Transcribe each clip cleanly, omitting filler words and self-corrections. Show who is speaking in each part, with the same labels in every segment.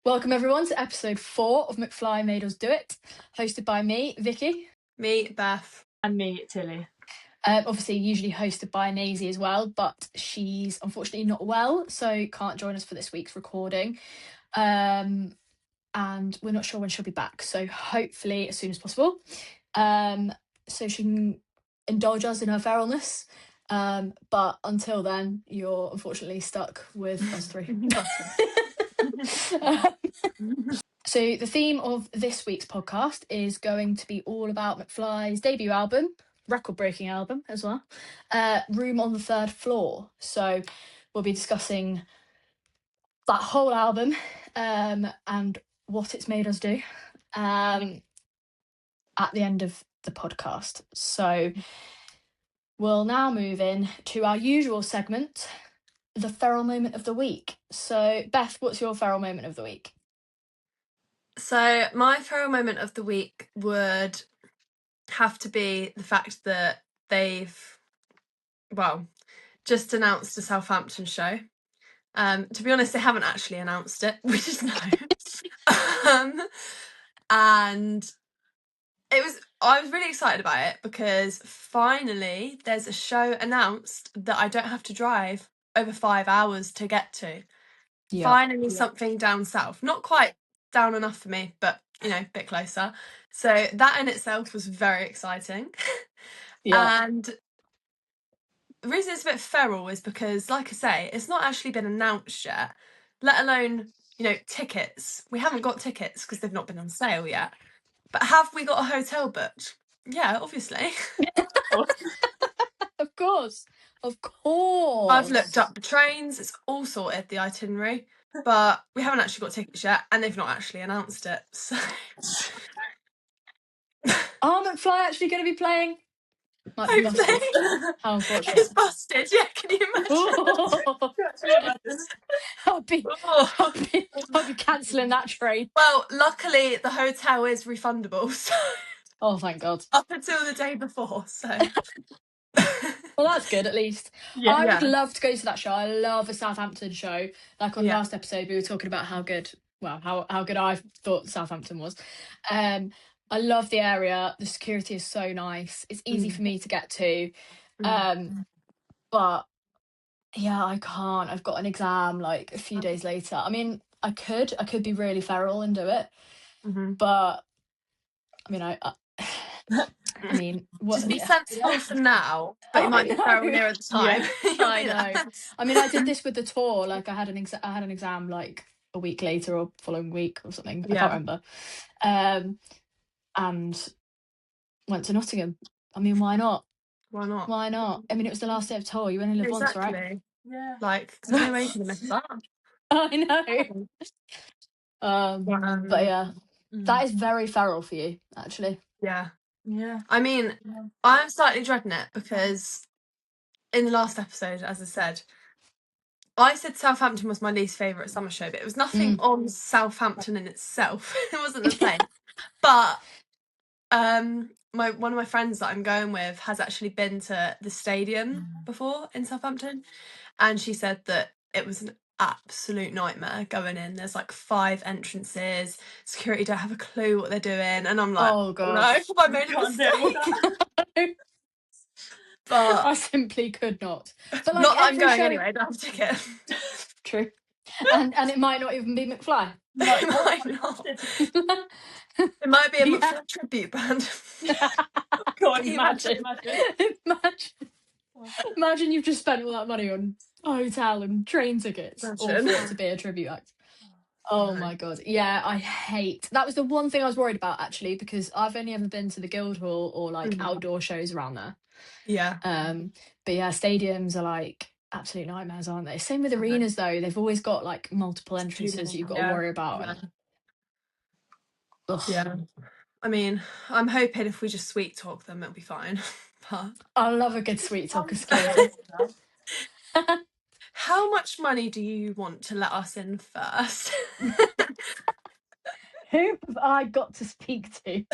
Speaker 1: Welcome everyone to episode 4 of Mcfly Made Us Do It, hosted by me, Vicky.
Speaker 2: Me, Beth.
Speaker 3: And me, Tilly.
Speaker 1: Obviously usually hosted by Naisey as well, but she's unfortunately not well, so can't join us for this week's recording. And we're not sure when she'll be back, so hopefully as soon as possible. So she can indulge us in her feralness. But until then, you're unfortunately stuck with us three. So the theme of this week's podcast is going to be all about Mcfly's debut album, record-breaking album as well, Room on the Third Floor. So we'll be discussing that whole album and what it's made us do at the end of the podcast. So we'll now move in to our usual segment, the feral moment of the week. So Beth, what's your feral moment of the week?
Speaker 2: So my feral moment of the week would have to be the fact that they've, just announced a Southampton show. To be honest, they haven't actually announced it. We just know. And I was really excited about it because finally there's a show announced that I don't have to drive over 5 hours to get to.
Speaker 1: Yeah.
Speaker 2: Finally something down south. Not quite down enough for me, but a bit closer. So that in itself was very exciting.
Speaker 1: Yeah.
Speaker 2: And the reason it's a bit feral is because, like I say, it's not actually been announced yet, let alone, tickets. We haven't got tickets because they've not been on sale yet. But have we got a hotel booked? Yeah, obviously.
Speaker 1: Of course.
Speaker 2: I've looked up the trains, it's all sorted, the itinerary, but we haven't actually got tickets yet, and they've not actually announced it, so...
Speaker 1: Are Mcfly actually going to be playing? Might be busted. How unfortunate.
Speaker 2: It's busted, yeah, can you imagine?
Speaker 1: I'll be cancelling that train.
Speaker 2: Well, luckily the hotel is refundable, so...
Speaker 1: Oh, thank God.
Speaker 2: Up until the day before, so...
Speaker 1: Well, that's good, at least.
Speaker 3: Yeah,
Speaker 1: I would love to go to that show. I love a Southampton show. Like on
Speaker 2: Yeah.
Speaker 1: last episode, we were talking about how good I thought Southampton was. I love the area. The security is so nice. It's easy for me to get to. But yeah, I can't. I've got an exam like a few days later. I mean, I could be really feral and do it. But I mean, I mean, what,
Speaker 2: just be sensible for now, but you might be feral near at the time.
Speaker 1: Yeah, I know. I mean, I did this with the tour. Like, I had an exam like a week later or following week or something. I can't remember. And went to Nottingham. I mean, why not?
Speaker 2: Why not?
Speaker 1: Why not? I mean, it was the last day of tour. You only live once, right?
Speaker 3: Yeah.
Speaker 2: Like, there's no way you can miss that.
Speaker 1: I know. But yeah, that is very feral for you, actually.
Speaker 2: Yeah.
Speaker 3: Yeah.
Speaker 2: I mean, I'm slightly dreading it because in the last episode, as I said Southampton was my least favourite summer show, but it was nothing on Southampton in itself. It wasn't the place. But one of my friends that I'm going with has actually been to the stadium before in Southampton, and she said that it was an absolute nightmare going in. There's like 5 entrances, security don't have a clue what they're doing, and I'm like,
Speaker 1: oh God,
Speaker 2: no, I made a mistake. But
Speaker 1: I simply could not. But like,
Speaker 2: not that I'm going anyway, I don't have a ticket.
Speaker 1: True. And it might not even be Mcfly.
Speaker 2: It might not. It might be a Mcfly tribute band.
Speaker 3: God,
Speaker 1: imagine you've just spent all that money on hotel and train tickets all for it to be a tribute act. Oh my God. Yeah, that was the one thing I was worried about, actually, because I've only ever been to the Guildhall or like outdoor shows around there.
Speaker 2: Yeah.
Speaker 1: But yeah, stadiums are like absolute nightmares, aren't they? Same with arenas though. They've always got like multiple entrances you've got to worry about.
Speaker 2: Yeah. I mean, I'm hoping if we just sweet talk them, it'll be fine. But
Speaker 1: I love a good sweet talk of skills.
Speaker 2: How much money do you want to let us in first?
Speaker 1: Who have I got to speak to?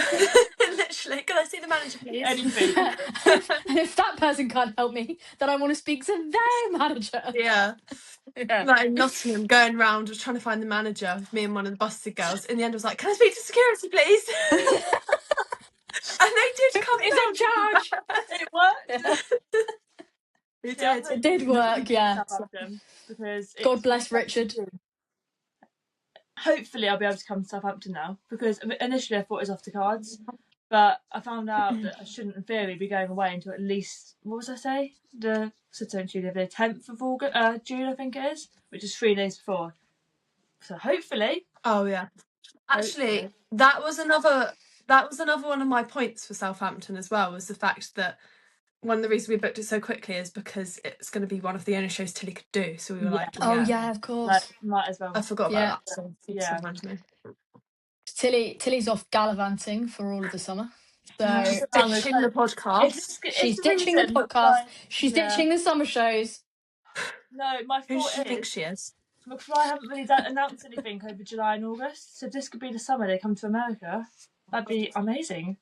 Speaker 2: Literally, can I see the manager, please?
Speaker 3: Anything.
Speaker 1: And if that person can't help me, then I want to speak to their manager.
Speaker 2: Yeah.
Speaker 1: Yeah.
Speaker 2: Like in Nottingham, going round, was trying to find the manager. Me and one of the busted girls. In the end, I was like, "Can I speak to security, please?" And they did come
Speaker 1: It's
Speaker 2: down
Speaker 1: in charge.
Speaker 3: It worked.
Speaker 2: It
Speaker 3: Yeah,
Speaker 2: did.
Speaker 1: It did work, yeah.
Speaker 3: Southampton, because
Speaker 1: God bless Richard.
Speaker 3: Hopefully, I'll be able to come to Southampton now, because initially I thought it was off the cards, but I found out that I shouldn't, in theory, be going away until at least, what was I say? The 10th of August, June, I think it is, which is 3 days before. So hopefully.
Speaker 2: Oh yeah. Actually,
Speaker 3: Hopefully.
Speaker 2: that was another one of my points for Southampton as well, was the fact that one of the reasons we booked it so quickly is because it's going to be one of the only shows Tilly could do. So we were like,
Speaker 1: Oh yeah, of course.
Speaker 3: Might as well.
Speaker 2: I forgot
Speaker 1: Yeah.
Speaker 2: about that. So
Speaker 3: Yeah.
Speaker 2: reminds me.
Speaker 1: Tilly's off gallivanting for all of the summer. So
Speaker 2: Ditching the podcast.
Speaker 1: she's ditching the podcast. She's ditching the summer shows.
Speaker 3: No, my
Speaker 2: Who
Speaker 3: thought
Speaker 2: does she think
Speaker 3: is
Speaker 2: she is?
Speaker 3: Mcfly haven't really announced anything over July and August, so if this could be the summer they come to America, that'd be amazing.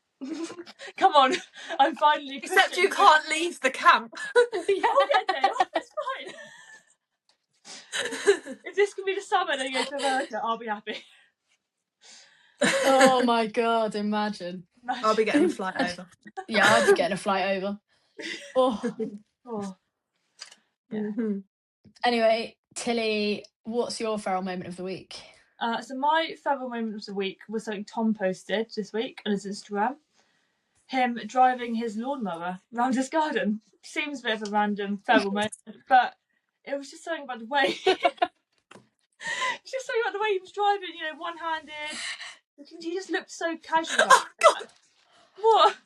Speaker 3: Come on, I'm finally.
Speaker 2: Except you can't leave the camp.
Speaker 3: I'll get a day off, it's fine. If this could be the summer they go to America, I'll be happy.
Speaker 1: Oh my God, imagine.
Speaker 2: I'll be getting a flight over.
Speaker 1: Yeah, I'll be getting a flight over. Oh.
Speaker 3: Yeah.
Speaker 2: Mm-hmm.
Speaker 1: Anyway, Tilly, what's your feral moment of the week?
Speaker 3: So my feral moment of the week was something Tom posted this week on his Instagram. Him driving his lawnmower around his garden. Seems a bit of a random feral moment, but it was just something about the way. It's just something about the way he was driving, one-handed. He just looked so casual.
Speaker 2: Oh God!
Speaker 3: What?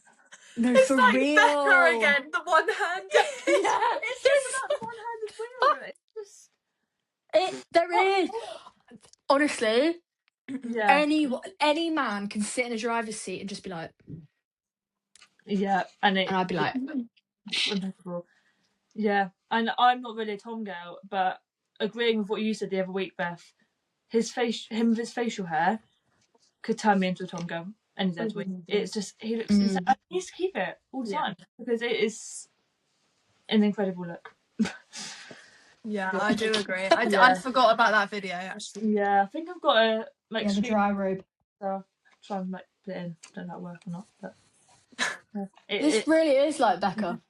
Speaker 1: No,
Speaker 2: It's
Speaker 1: for
Speaker 2: like
Speaker 1: real.
Speaker 2: Becca again, the one-handed.
Speaker 1: Yeah,
Speaker 3: It's just about the one-handed wheel. It's just.
Speaker 1: There is. Honestly,
Speaker 3: Yeah.
Speaker 1: any man can sit in a driver's seat and just be like,
Speaker 3: Yeah, and
Speaker 1: I'd be like,
Speaker 3: impeccable. Yeah, and I'm not really a Tom girl, but agreeing with what you said the other week, Beth, his facial hair could turn me into a Tom girl any day of the week. It's just, he looks insane. I need to keep it all the time because it is an incredible look.
Speaker 2: Yeah, I do agree. I forgot about that video actually.
Speaker 3: Yeah, I think I've got a
Speaker 1: the dry robe.
Speaker 3: So try and put it in. I don't know if it'll work or not, but
Speaker 1: this really is like Becca.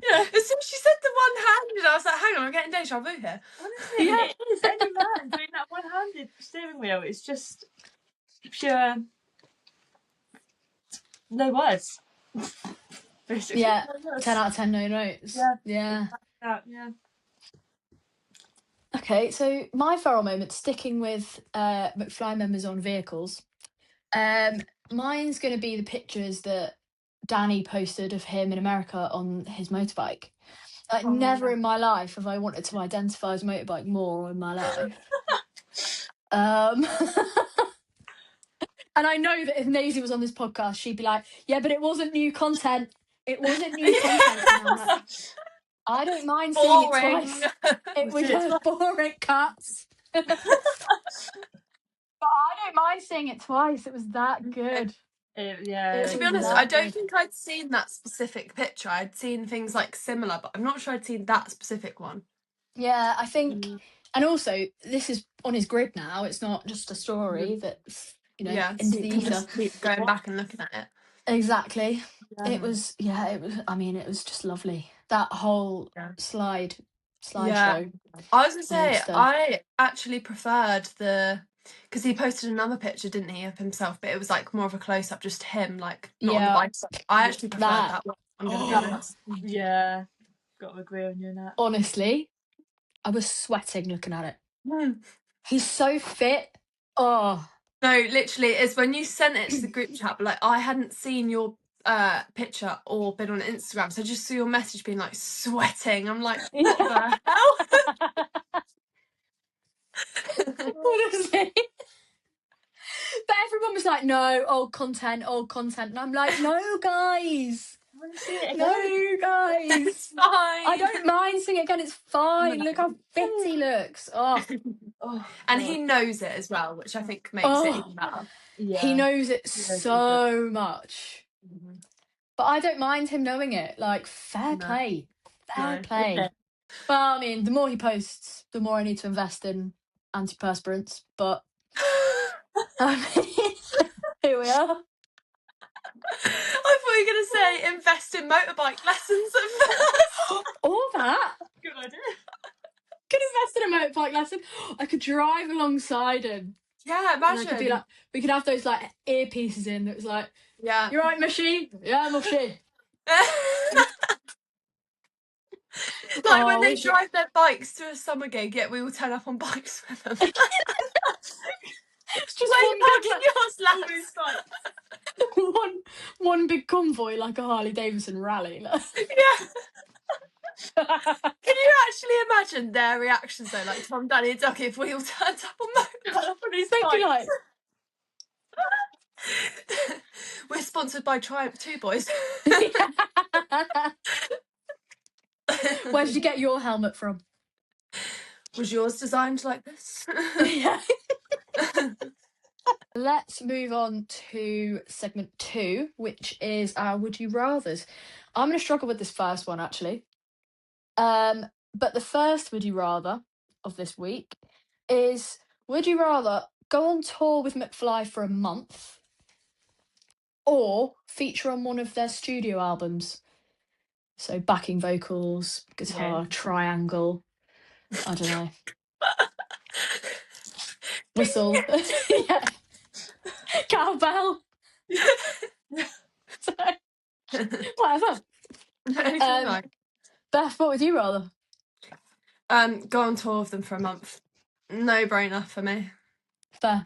Speaker 2: Yeah. As soon as she said the one-handed, I was like, hang on, I'm getting deja vu here.
Speaker 3: Honestly, it is. Any man doing that one-handed steering wheel, it's just pure. No words. Basically.
Speaker 1: Yeah,
Speaker 3: No words.
Speaker 1: 10 out of 10 no notes. Yeah.
Speaker 3: Yeah.
Speaker 1: Okay, so my feral moment, sticking with Mcfly members on vehicles. Mine's going to be the pictures that Danny posted of him in America on his motorbike. Like, never in my life have I wanted to identify as a motorbike more in my life. And I know that if Naisey was on this podcast, she'd be like, yeah, but it wasn't new content. It wasn't new content. And I'm like, I don't mind seeing it twice. It was just boring cuts. But I don't mind seeing it twice. It was that good.
Speaker 2: To be honest, I don't think I'd seen that specific picture. I'd seen things like similar, but I'm not sure I'd seen that specific one.
Speaker 1: Yeah, I think, and also this is on his grid now. It's not just a story that's into the ether.
Speaker 2: Just keep going back and looking at it.
Speaker 1: Exactly. Yeah. It was. I mean, it was just lovely. That whole slideshow.
Speaker 2: I was gonna say, I actually preferred because he posted another picture, didn't he, of himself, but it was like more of a close up, just him, like not on the bike. I actually preferred that one. I'm gonna be honest.
Speaker 3: Yeah, got to agree on you on that.
Speaker 1: Honestly, I was sweating looking at it. He's so fit. Oh
Speaker 2: no, literally, it's when you sent it to the group chat, but like I hadn't seen your picture or been on Instagram, so I just saw your message being like sweating. I'm like, what the hell?
Speaker 1: Honestly. But everyone was like, no, old content. And I'm like, no, guys.
Speaker 3: I want to see it again.
Speaker 1: No, guys.
Speaker 2: It's fine.
Speaker 1: I don't mind seeing it again. It's fine. Look how fit he looks.
Speaker 2: And he knows it as well, which I think makes it even better.
Speaker 1: Yeah. He knows it so much. But I don't mind him knowing it. Like, fair play. Fair play. Well, I mean, the more he posts, the more I need to invest in antiperspirants. But I mean, here we are.
Speaker 2: I thought you were going to say invest in motorbike lessons at first.
Speaker 1: All that.
Speaker 3: Good idea.
Speaker 1: Could invest in a motorbike lesson. I could drive alongside him.
Speaker 2: Yeah,
Speaker 1: And I could
Speaker 2: imagine.
Speaker 1: be like, we could have those like earpieces in. That was like,
Speaker 2: Yeah.
Speaker 1: "You right, Mushy? Yeah, Mushy."
Speaker 2: Like when
Speaker 1: Oh,
Speaker 2: they
Speaker 1: we should-
Speaker 2: drive their bikes to a summer gig, yet we all turn up on bikes with them.
Speaker 1: It's just
Speaker 2: Where
Speaker 1: one
Speaker 2: you parking
Speaker 1: big,
Speaker 2: yours, lads?
Speaker 1: like, one big convoy, like a Harley Davidson rally.
Speaker 2: Yeah. Can you actually imagine their reactions though? Like Tom, Danny, and Ducky, if we all turned up on these
Speaker 1: They'd be
Speaker 2: bikes.
Speaker 1: like,
Speaker 2: We're sponsored by Triumph 2 Boys.
Speaker 1: where did you get your helmet from?
Speaker 2: Was yours designed like this?
Speaker 1: Yeah. Let's move on to segment 2, which is our Would You Rathers. I'm going to struggle with this first one, actually. But the first Would You Rather of this week is, would you rather go on tour with Mcfly for a month or feature on one of their studio albums? So backing vocals, guitar, triangle, I don't know. Whistle. Yeah. Cowbell. So, whatever.
Speaker 2: Anything like.
Speaker 1: Beth, what would you rather?
Speaker 2: Go on tour with them for a month. No brainer for me.
Speaker 1: Fair.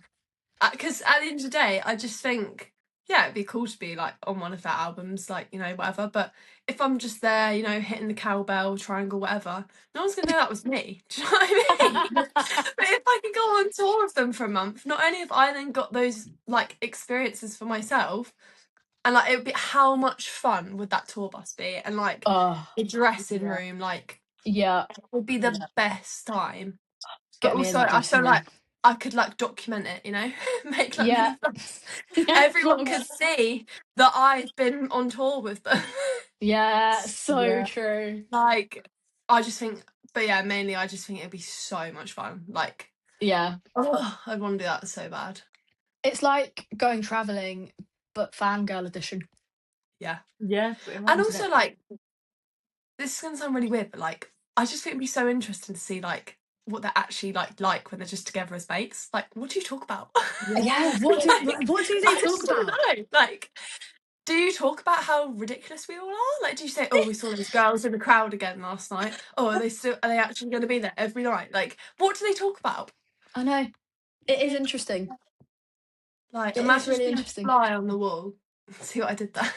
Speaker 2: Because at the end of the day, I just think, yeah, it'd be cool to be like on one of their albums, like, you know, whatever. But if I'm just there, you know, hitting the cowbell, triangle, whatever, no one's going to know that was me. Do you know what I mean? But if I could go on tour with them for a month, not only have I then got those like experiences for myself, and like it would be, how much fun would that tour bus be? And like the dressing room, like,
Speaker 1: yeah,
Speaker 2: it would be the best time.
Speaker 1: Get
Speaker 2: But
Speaker 1: me in
Speaker 2: also,
Speaker 1: that
Speaker 2: I
Speaker 1: dressing
Speaker 2: feel
Speaker 1: room.
Speaker 2: like I could like document it, you know, make like
Speaker 1: Yeah.
Speaker 2: mini vlogs.
Speaker 1: Yeah,
Speaker 2: Everyone
Speaker 1: vlogs.
Speaker 2: could see that I've been on tour with them.
Speaker 1: Yeah, so true.
Speaker 2: Like, I just think, but yeah, mainly I just think it'd be so much fun. Like,
Speaker 1: Yeah.
Speaker 2: oh, I'd want to do that so bad.
Speaker 1: It's like going travelling, but fangirl edition.
Speaker 2: Yeah.
Speaker 3: Yeah.
Speaker 2: And also, like, this is going to sound really weird, but like, I just think it'd be so interesting to see like what they're actually like when they're just together as mates. Like, what do you talk about?
Speaker 1: Yeah, what do they talk about?
Speaker 2: Know. Like, do you talk about how ridiculous we all are? Like, do you say, "Oh, we saw those girls in the crowd again last night"? Oh, are they actually going to be there every night? Like, what do they talk about?
Speaker 1: I know. It is interesting.
Speaker 2: Like,
Speaker 1: It is
Speaker 2: imagine
Speaker 1: really
Speaker 2: seeing
Speaker 1: interesting.
Speaker 2: a fly on the wall. See what I did there?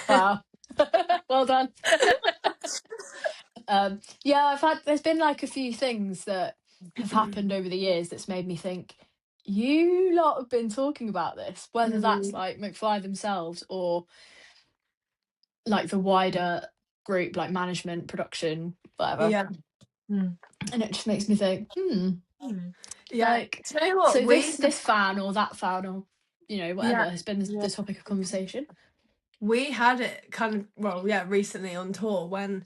Speaker 1: Wow. Well done. Yeah, there's been like a few things that have happened over the years that's made me think, you lot have been talking about this, whether that's like Mcfly themselves or like the wider group, like management, production, whatever.
Speaker 2: Yeah.
Speaker 1: And it just makes me think,
Speaker 2: Yeah.
Speaker 1: like,
Speaker 2: do you know what?
Speaker 1: so this fan or that fan or, you know, whatever has been the topic of conversation.
Speaker 2: We had it kind of, well, yeah, recently on tour when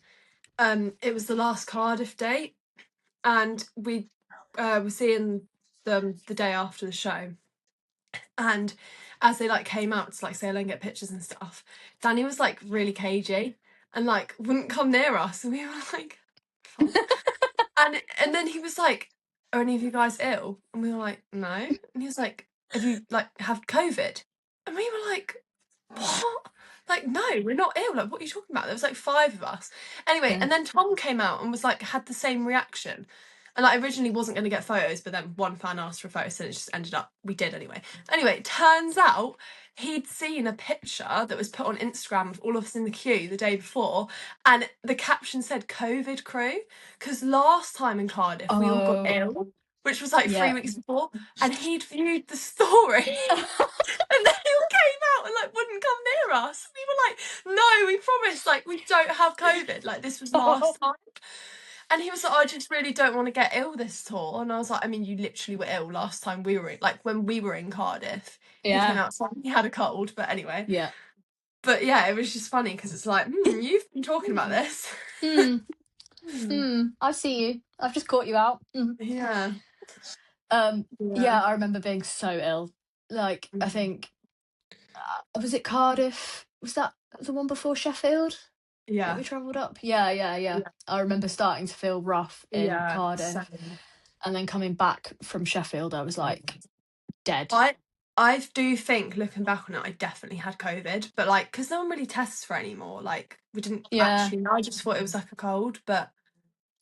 Speaker 2: it was the last Cardiff date, and we were seeing them the day after the show. And as they like came out to like say hello and get pictures and stuff, Danny was like really cagey and like wouldn't come near us, and we were like, fuck. and then he was like, "Are any of you guys ill?" And we were like, "No." And he was like, "Have you like have COVID?" And we were like, "What?" Like, no, we're not ill. Like, what are you talking about? There was like 5 of us. Anyway, and then Tom came out and was like, had the same reaction. And like, originally wasn't going to get photos, but then one fan asked for a photo, so it just ended up, we did anyway. Anyway, turns out he'd seen a picture that was put on Instagram of all of us in the queue the day before, and the caption said COVID crew, because last time in Cardiff, we all got ill, which was like 3 weeks before, and he'd viewed the story. And then he all came out and like wouldn't come near us. We were like, "No, we promise, like we don't have COVID. Like this was last time." And he was like, "I just really don't want to get ill this tour." And I was like, "I mean, you literally were ill last time we were in, like when we were in Cardiff."
Speaker 1: Yeah.
Speaker 2: He came out saying he had a cold, but anyway.
Speaker 1: Yeah.
Speaker 2: But yeah, it was just funny because it's like, you've been talking about this.
Speaker 1: I see you. I've just caught you out.
Speaker 2: Yeah.
Speaker 1: Yeah, I remember being so ill. Like, I think, was it Cardiff? Was that the one before Sheffield that
Speaker 2: Yeah.
Speaker 1: we travelled up? Yeah. I remember starting to feel rough in Cardiff,
Speaker 2: same.
Speaker 1: and then coming back from Sheffield, I was like dead.
Speaker 2: I do think, looking back on it, I definitely had COVID, but like, because no one really tests for it anymore. Like, we didn't actually know. I just thought it was like a cold, but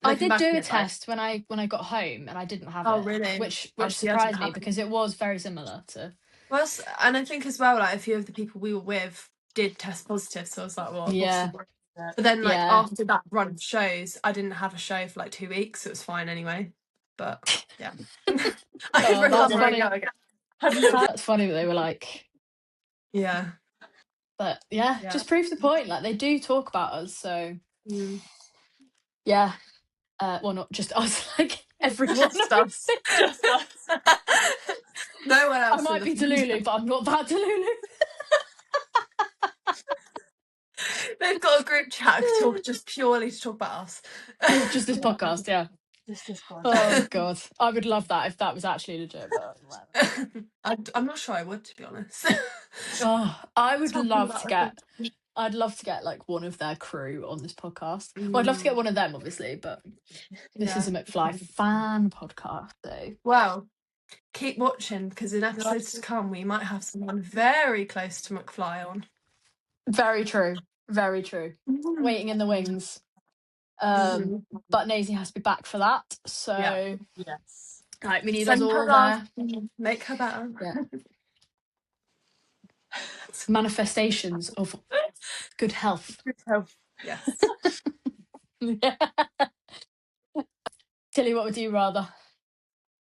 Speaker 1: I did do a
Speaker 2: it,
Speaker 1: test when I got home, and I didn't have it.
Speaker 2: Oh, really?
Speaker 1: Which
Speaker 2: Obviously, I
Speaker 1: surprised
Speaker 2: didn't
Speaker 1: me
Speaker 2: have it.
Speaker 1: because it was very similar to.
Speaker 2: Well, and I think as well, like a few of the people we were with did test positive, so I was like, well,
Speaker 1: Yeah.
Speaker 2: But then, like after that run of shows, I didn't have a show for like 2 weeks, so it was fine anyway. But yeah, I
Speaker 1: that's funny. That's funny that they were like.
Speaker 2: Yeah.
Speaker 1: But yeah, just proves the point. Like, they do talk about us, so yeah. Well, not just us, like everyone.
Speaker 2: Just us.
Speaker 3: Just us.
Speaker 2: No one else.
Speaker 1: I might be Delulu, but I'm not that Delulu.
Speaker 2: They've got a group chat just purely to talk about us.
Speaker 1: Just this podcast, yeah.
Speaker 3: Just this podcast.
Speaker 1: Oh God, I would love that if that was actually legit. But
Speaker 2: I'm not sure I would, to be honest.
Speaker 1: I would love to get. I'd love to get like one of their crew on this podcast. Well, I'd love to get one of them, obviously, but this is a Mcfly fan podcast, so.
Speaker 2: Well, keep watching, because in episodes to come, we might have someone very close to Mcfly on.
Speaker 1: Very true. Very true. Waiting in the wings. But Naisey has to be back for that. So
Speaker 3: yes.
Speaker 1: Right, we need us all there.
Speaker 2: Make her better.
Speaker 1: Yeah. Manifestations of good health.
Speaker 3: Good health.
Speaker 2: Yes.
Speaker 1: Yeah. Tilly, what would you rather?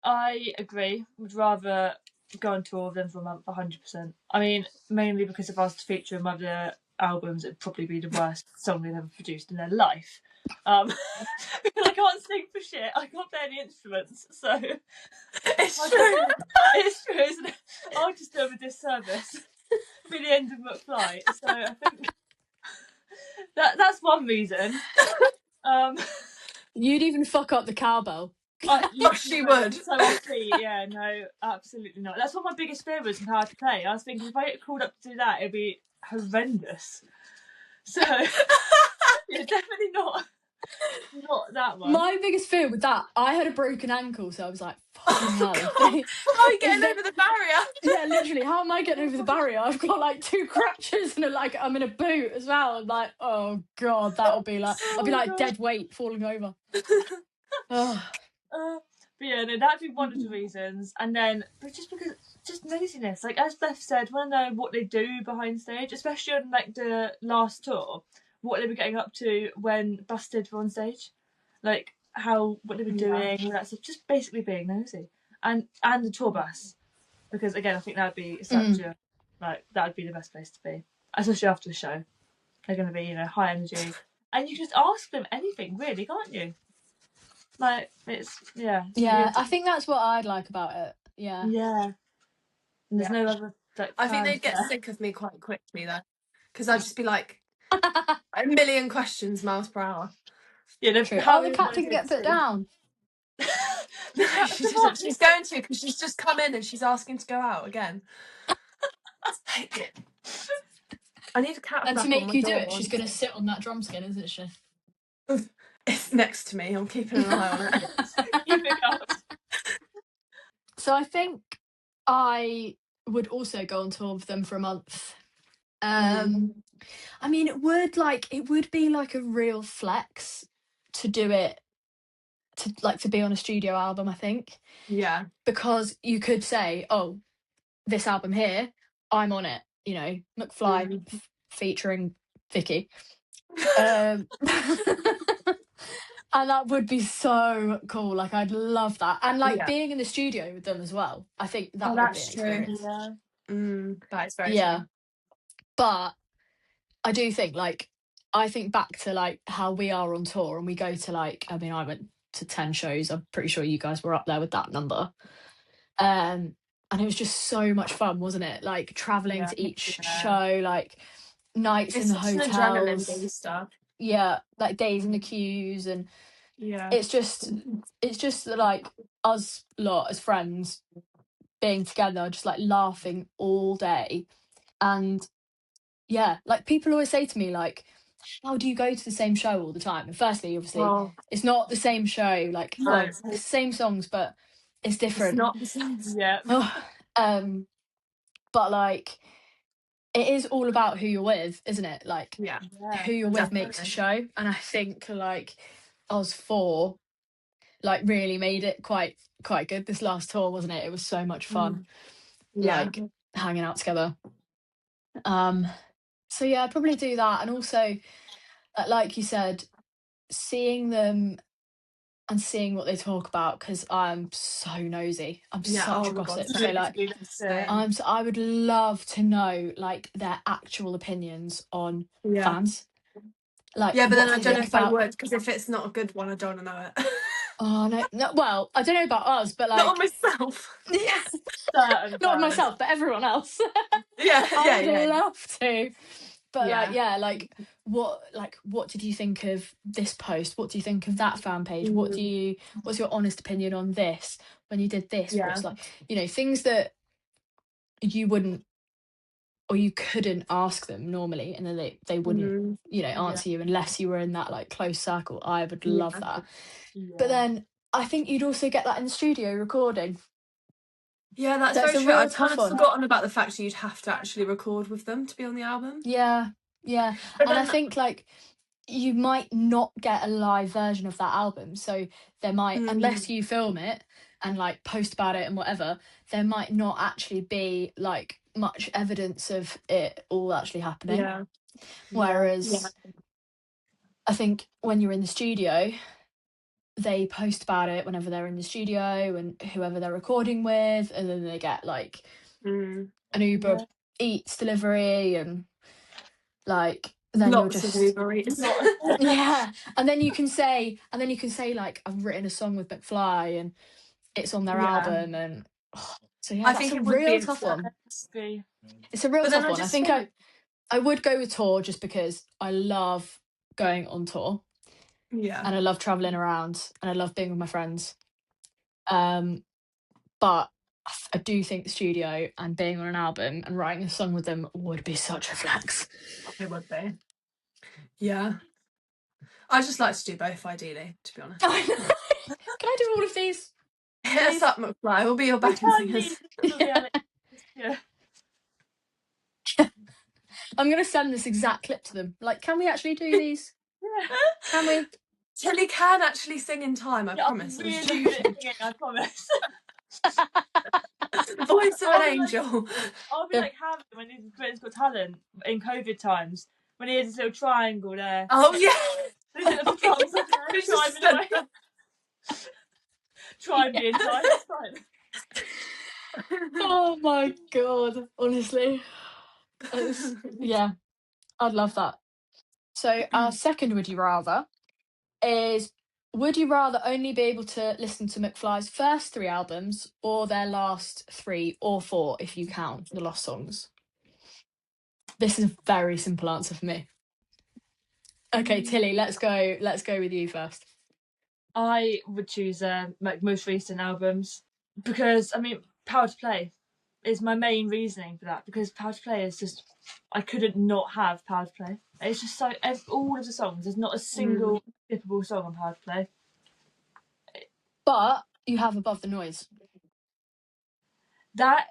Speaker 3: I agree. Would rather go on tour with them for a month, 100%. I mean, mainly because if I was to feature in one of their albums, it'd probably be the worst song they've ever produced in their life. Because I can't sing for shit. I can't play any instruments, so
Speaker 2: it's true.
Speaker 3: It's true, isn't it? I'll just do them a disservice. Be the end of Mcfly. So I think that's one reason.
Speaker 1: You'd even fuck up the cowbell.
Speaker 2: She would.
Speaker 3: So I'll see. Yeah, no, absolutely not. That's what my biggest fear was and how to play. I was thinking if I get called up to do that, it'd be horrendous. So yeah, definitely not that one.
Speaker 1: My biggest fear with that, I had a broken ankle, so I was like, fucking hell.
Speaker 2: How am I getting over the barrier?
Speaker 1: Yeah, literally, how am I getting over the barrier? I've got like 2 crutches and I'm in a boot as well. I'm like, oh God, that'll be like, I'll be like dead weight falling over.
Speaker 3: But yeah, no, that'd be one of the reasons. And then, but just laziness. Like, as Beth said, want to know what they do behind stage, especially on like the last tour, what they were getting up to when Busted were on stage, like what they were doing, all that stuff. Just basically being nosy, and the tour bus, because again, I think that'd be such a that'd be the best place to be, especially after the show. They're going to be high energy, and you can just ask them anything, really, can't you? Like, it's
Speaker 1: yeah, I think that's what I'd like about it. Yeah.
Speaker 3: And there's no other. Like,
Speaker 2: I think they'd get sick of me quite quickly though, because I'd just be like a million questions miles per hour.
Speaker 1: Yeah, no, true. How the cat can get put down?
Speaker 2: No, she's going to, because she's just come in and she's asking to go out again. I need a cat.
Speaker 1: And to make you do it, she's going to sit on that drum skin, isn't she?
Speaker 2: It's next to me. I'm keeping an eye on it.
Speaker 1: So I think I would also go on tour with them for a month. I mean, it would be like a real flex to do it, to be on a studio album, I think.
Speaker 2: Yeah.
Speaker 1: Because you could say, oh, this album here, I'm on it, Mcfly featuring Vicky. And that would be so cool. Like, I'd love that. And being in the studio with them as well. I think that would be an experience.
Speaker 2: Yeah. That is very true.
Speaker 1: But I do think, I think back to how we are on tour, and we go to I went to 10 shows. I'm pretty sure you guys were up there with that number. And it was just so much fun, wasn't it? Traveling to each show, nights in the hotels.
Speaker 2: Adrenaline stuff.
Speaker 1: Yeah, days in the queues, and
Speaker 2: Yeah.
Speaker 1: it's just like us lot as friends being together, just like laughing all day. And yeah, like people always say to me, like, how do you go to the same show all the time? And firstly, obviously,
Speaker 2: Well,
Speaker 1: it's not the same show. Like,
Speaker 2: no,
Speaker 1: well, it's the same songs, but it's
Speaker 2: it's
Speaker 1: different.
Speaker 2: not the same.
Speaker 3: Yeah.
Speaker 1: But like, it is all about who you're with, isn't it? Like,
Speaker 2: Yeah.
Speaker 1: who you're with
Speaker 2: definitely.
Speaker 1: makes a show. And I think like us four like really made it quite good this last tour, wasn't it? It was so much fun.
Speaker 2: Yeah.
Speaker 1: Like hanging out together. So yeah, I'd probably do that. And also, like you said, seeing them and seeing what they talk about, because I'm so nosy. I'm
Speaker 2: Yeah.
Speaker 1: such
Speaker 2: Oh
Speaker 1: a
Speaker 2: my God.
Speaker 1: gossip. So like, I would love to know like their actual opinions on
Speaker 2: Yeah.
Speaker 1: fans. Like,
Speaker 2: Yeah, but
Speaker 1: what
Speaker 2: then
Speaker 1: do
Speaker 2: I
Speaker 1: they
Speaker 2: don't know
Speaker 1: think
Speaker 2: if I
Speaker 1: about?
Speaker 2: would, because if it's not a good one, I don't want to know it.
Speaker 1: Oh no. Well, I don't know about us, but
Speaker 2: Not on
Speaker 1: like,
Speaker 2: myself.
Speaker 1: yeah,
Speaker 3: Certain
Speaker 1: not
Speaker 3: fans.
Speaker 1: myself, but everyone else.
Speaker 2: Yeah.
Speaker 1: I would love to. But
Speaker 2: Yeah.
Speaker 1: like, yeah, like what did you think of this post? What do you think of that fan page? What's your honest opinion on this? When you did this,
Speaker 2: Yeah.
Speaker 1: what's like, things that you wouldn't or you couldn't ask them normally, and then they wouldn't, answer you unless you were in that like close circle. I would love that. But then I think you'd also get that in the studio recording.
Speaker 2: Yeah, that's
Speaker 1: That's
Speaker 2: very
Speaker 1: a
Speaker 2: true.
Speaker 1: real
Speaker 2: I'd kind
Speaker 1: tough
Speaker 2: of
Speaker 1: one.
Speaker 2: forgotten about the fact that you'd have to actually record with them to be on the album.
Speaker 1: Yeah.
Speaker 2: But
Speaker 1: And I
Speaker 2: then,
Speaker 1: think like you might not get a live version of that album, so there might, unless you film it and like post about it and whatever, there might not actually be like much evidence of it all actually happening.
Speaker 2: yeah.
Speaker 1: Whereas I think when you're in the studio, they post about it whenever they're in the studio and whoever they're recording with, and then they get like an Uber Eats delivery, and like then
Speaker 2: Lots
Speaker 1: you're just
Speaker 2: of Uber Eats.
Speaker 1: yeah, and then you can say like, I've written a song with Mcfly and it's on their album, and so yeah,
Speaker 2: I
Speaker 1: that's
Speaker 2: think
Speaker 1: a
Speaker 2: it would be
Speaker 1: real tough one. It's a real
Speaker 2: But then
Speaker 1: tough
Speaker 2: I
Speaker 1: one. I
Speaker 2: just
Speaker 1: think
Speaker 2: think-
Speaker 1: I would go with tour just because I love going on tour.
Speaker 2: Yeah.
Speaker 1: And I love traveling around and I love being with my friends. But I do think the studio and being on an album and writing a song with them would be such a flex.
Speaker 2: It would be. Yeah. I just like to do both, ideally, to be honest.
Speaker 1: Can I do all of these?
Speaker 2: Hit us up, Mcfly. We'll be your backing singers.
Speaker 3: Yeah.
Speaker 1: I'm going to send this exact clip to them. Like, can we actually do these? Can we?
Speaker 2: Tilly can actually sing in time, I promise.
Speaker 3: I promise.
Speaker 2: Voice of an angel.
Speaker 3: I'll be like Harry when he did Britain's Got Talent in COVID times, when he had his little triangle there.
Speaker 2: Oh, yeah.
Speaker 3: Try and be in time. It's fine.
Speaker 1: Oh my God. Honestly. Yeah, I'd love that. So our second would you rather is, would you rather only be able to listen to Mcfly's first 3 albums or their last 3 or 4 if you count the lost songs? This is a very simple answer for me. Okay, Tilly, let's go with you first.
Speaker 3: I would choose most recent albums because Power to Play is my main reasoning for that, because Power to Play is just, I couldn't not have Power to Play. It's just so, all of the songs, there's not a single skippable song on Power to Play.
Speaker 1: But you have Above the Noise.
Speaker 3: That,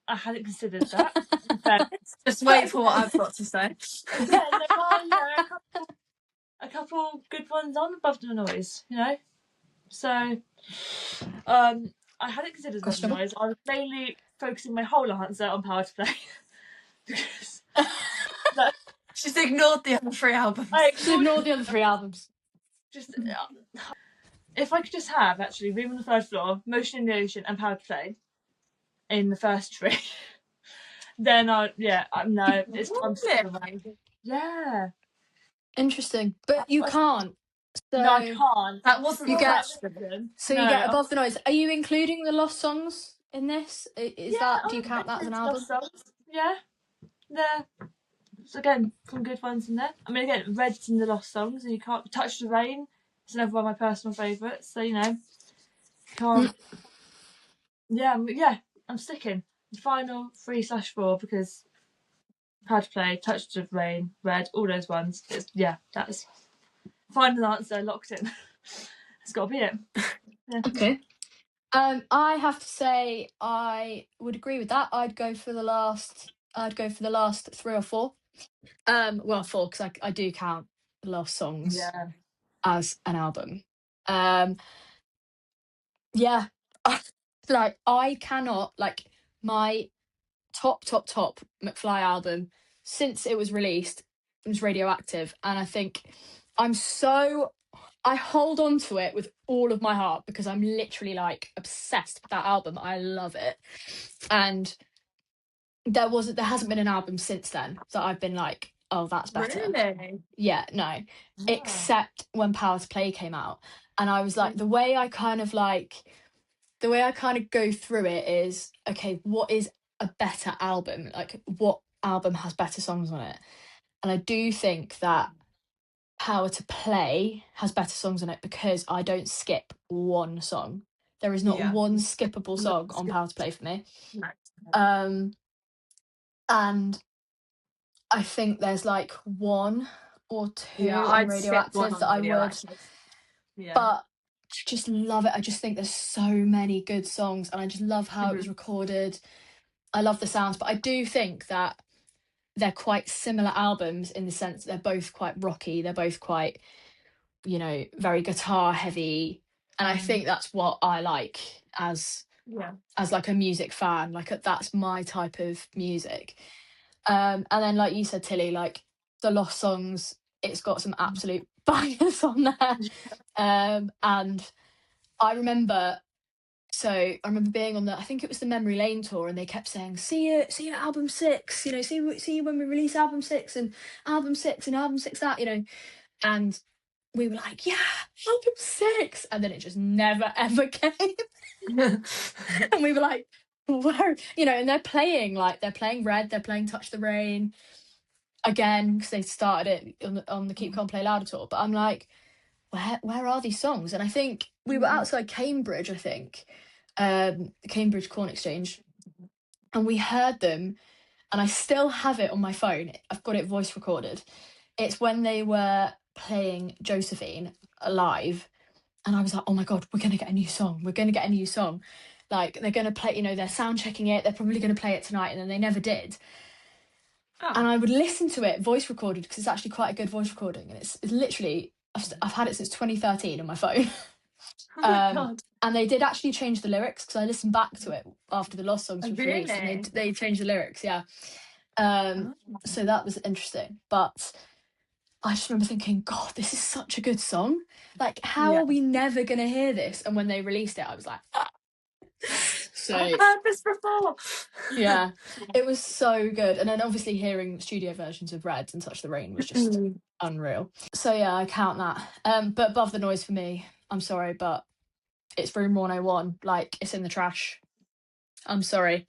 Speaker 3: I hadn't considered that.
Speaker 2: Just wait for what I've got to say.
Speaker 3: There are a couple good ones on Above the Noise, So, I hadn't considered Above the Noise. I was mainly focusing my whole answer on Power to Play. Because
Speaker 2: she's ignored the other 3 albums.
Speaker 1: She's ignored the other 3 albums.
Speaker 3: Just if I could just have actually Room on the Third Floor, Motion in the Ocean, and Power to Play in the first 3, then I'm yeah.
Speaker 1: Interesting, but you can't. So
Speaker 3: no, I can't.
Speaker 2: That wasn't
Speaker 1: you
Speaker 2: the
Speaker 1: get.
Speaker 2: question.
Speaker 1: So you get Above the Noise. Are you including the lost songs in this? Is that, do you count that as an album?
Speaker 3: Yeah. So again, some good ones in there. Again, Red's in the lost songs, and you can't Touch the Rain. It's another one of my personal favourites. So can't. I'm sticking. The final 3/4 because Had to Play, Touch of Rain, Red, all those ones. That's final answer, locked in. It's got to be it. Yeah.
Speaker 1: Okay. I have to say I would agree with that. I'd go for the last 3 or 4. Well, 4 because I do count the Lost Songs as an album. Yeah, like I cannot my top McFly album since it was released was Radioactive, and I think I hold on to it with all of my heart because I'm literally obsessed with that album. I love it, and there hasn't been an album since then that I've been like, oh, that's better.
Speaker 2: Really?
Speaker 1: Yeah, no, except when Power to Play came out, and I was like, the way I kind of go through it is, okay, what is a better album? Like, what album has better songs on it? And I do think that Power to Play has better songs on it because I don't skip one song. There is not one skippable song on Power to Play for me.
Speaker 2: No.
Speaker 1: And I think there's one or two on Radioactive that I would.
Speaker 2: Yeah.
Speaker 1: But I just love it. I just think there's so many good songs, and I just love how it was recorded. I love the sounds, but I do think that they're quite similar albums in the sense that they're both quite rocky. They're both quite, very guitar heavy. And I think that's what I like as a music fan. That's my type of music. And then, like you said, Tilly, the Lost Songs, it's got some absolute bangers on there. And I remember being on I think it was the Memory Lane tour, and they kept saying, see you at album 6, see you when we release album 6 and album 6 and album 6 that, and we were like, yeah, album 6, and then it just never ever came. And we were like, where, and they're playing Red, they're playing Touch the Rain again because they started it on the Keep Calm Play Louder tour, but I'm like, where are these songs? And I think we were outside Cambridge, Cambridge Corn Exchange, and we heard them, and I still have it on my phone. I've got it voice recorded. It's when they were playing Josephine live, and I was like, oh my God, we're going to get a new song. They're going to play, they're sound checking it. They're probably going to play it tonight. And then they never did. Oh. And I would listen to it voice recorded because it's actually quite a good voice recording. And it's literally, I've had it since 2013 on my phone.
Speaker 2: Oh my God.
Speaker 1: And they did actually change the lyrics because I listened back to it after the Lost Songs was released, and they changed the lyrics, yeah. So that was interesting. But I just remember thinking, God, this is such a good song. How are we never going to hear this? And when they released it, I was like, ah. So
Speaker 2: I've heard this before.
Speaker 1: Yeah, it was so good. And then obviously hearing studio versions of Red and Touch the Rain was just unreal. So yeah, I count that. But Above the Noise for me, I'm sorry, but it's Room 101. It's in the trash. I'm sorry.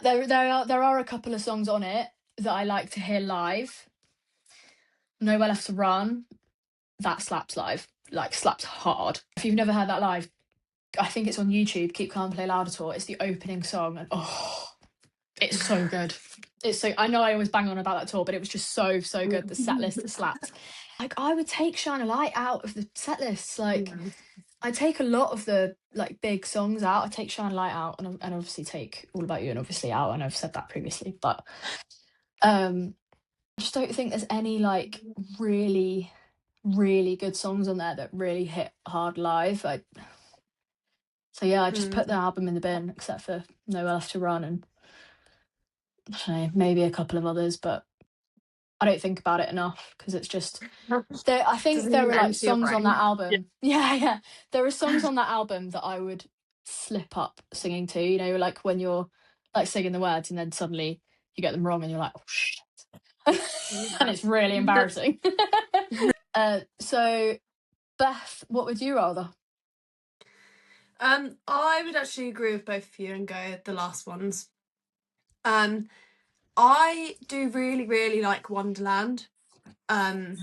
Speaker 1: There are a couple of songs on it that I like to hear live. Nowhere Left to Run, that slaps live, slaps hard. If you've never heard that live, I think it's on YouTube, Keep Calm Play Louder tour. It's the opening song, and it's so good. I know I always bang on about that tour, but it was just so good. The set list slapped. I would take Shine a Light out of the set lists. I take a lot of the big songs out. I take Shine a Light out, and obviously take All About You and obviously out, and I've said that previously, but I just don't think there's any really, really good songs on there that really hit hard live. I just put the album in the bin, except for Nowhere Left to Run and I don't know, maybe a couple of others, but I don't think about it enough because it's just I think there were songs on that album. Yeah. There are songs on that album that I would slip up singing to, when you're singing the words and then suddenly you get them wrong and you're like, oh shit. And it's really embarrassing. So Beth, what would you rather?
Speaker 2: I would actually agree with both of you and go the last ones. I do really like Wonderland. I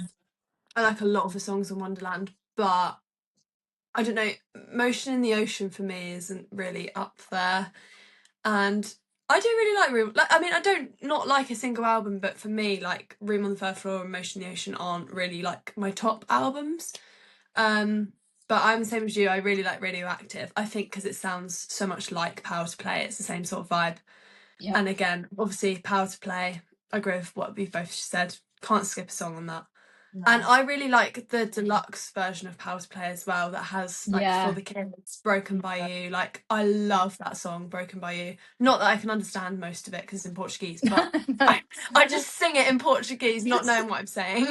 Speaker 2: like a lot of the songs on Wonderland, but I don't know, Motion in the Ocean for me isn't really up there. And I do really like Room. Like, I mean, I don't not like a single album, but for me, like Room on the Third Floor and Motion in the Ocean aren't really like my top albums. But I'm the same as you. I really like Radioactive. I think because it sounds so much like Power to Play. It's the same sort of vibe.
Speaker 1: Yeah.
Speaker 2: And again, obviously, Power to Play. I agree with what we've both said. Can't skip a song on that.
Speaker 3: No.
Speaker 2: And I really like the deluxe version of Power to Play as well, that has like For the Kids, Broken by You. Like, I love that song, Broken by You. Not that I can understand most of it because it's in Portuguese, but I just sing it in Portuguese, not knowing what I'm saying.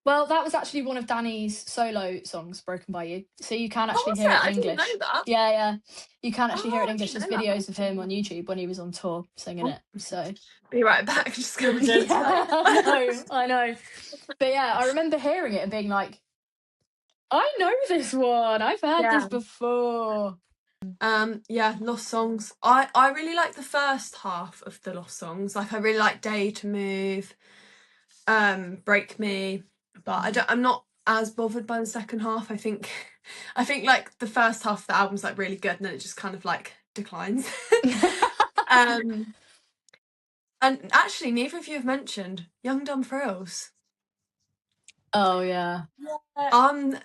Speaker 1: Well, that was actually one of Danny's solo songs, Broken by You. So you can actually
Speaker 2: was
Speaker 1: hear
Speaker 2: it?
Speaker 1: it in
Speaker 2: I didn't
Speaker 1: English.
Speaker 2: know that.
Speaker 1: Yeah. You can actually hear it in
Speaker 2: I
Speaker 1: English. There's
Speaker 2: didn't know
Speaker 1: videos
Speaker 2: that.
Speaker 1: of him on YouTube when he was on tour singing it. So
Speaker 2: Be right back. Just going to
Speaker 1: I know. But yeah, I remember hearing it and being like, I know this one. I've heard this before.
Speaker 2: Yeah, Lost Songs. I really like the first half of the Lost Songs. Like, I really like Day to Move, Break Me, but I'm not as bothered by the second half. I think like the first half of the album's like really good, and then it just kind of like declines. And actually, neither of you have mentioned Young Dumb Frills.
Speaker 1: Oh yeah.
Speaker 3: Full on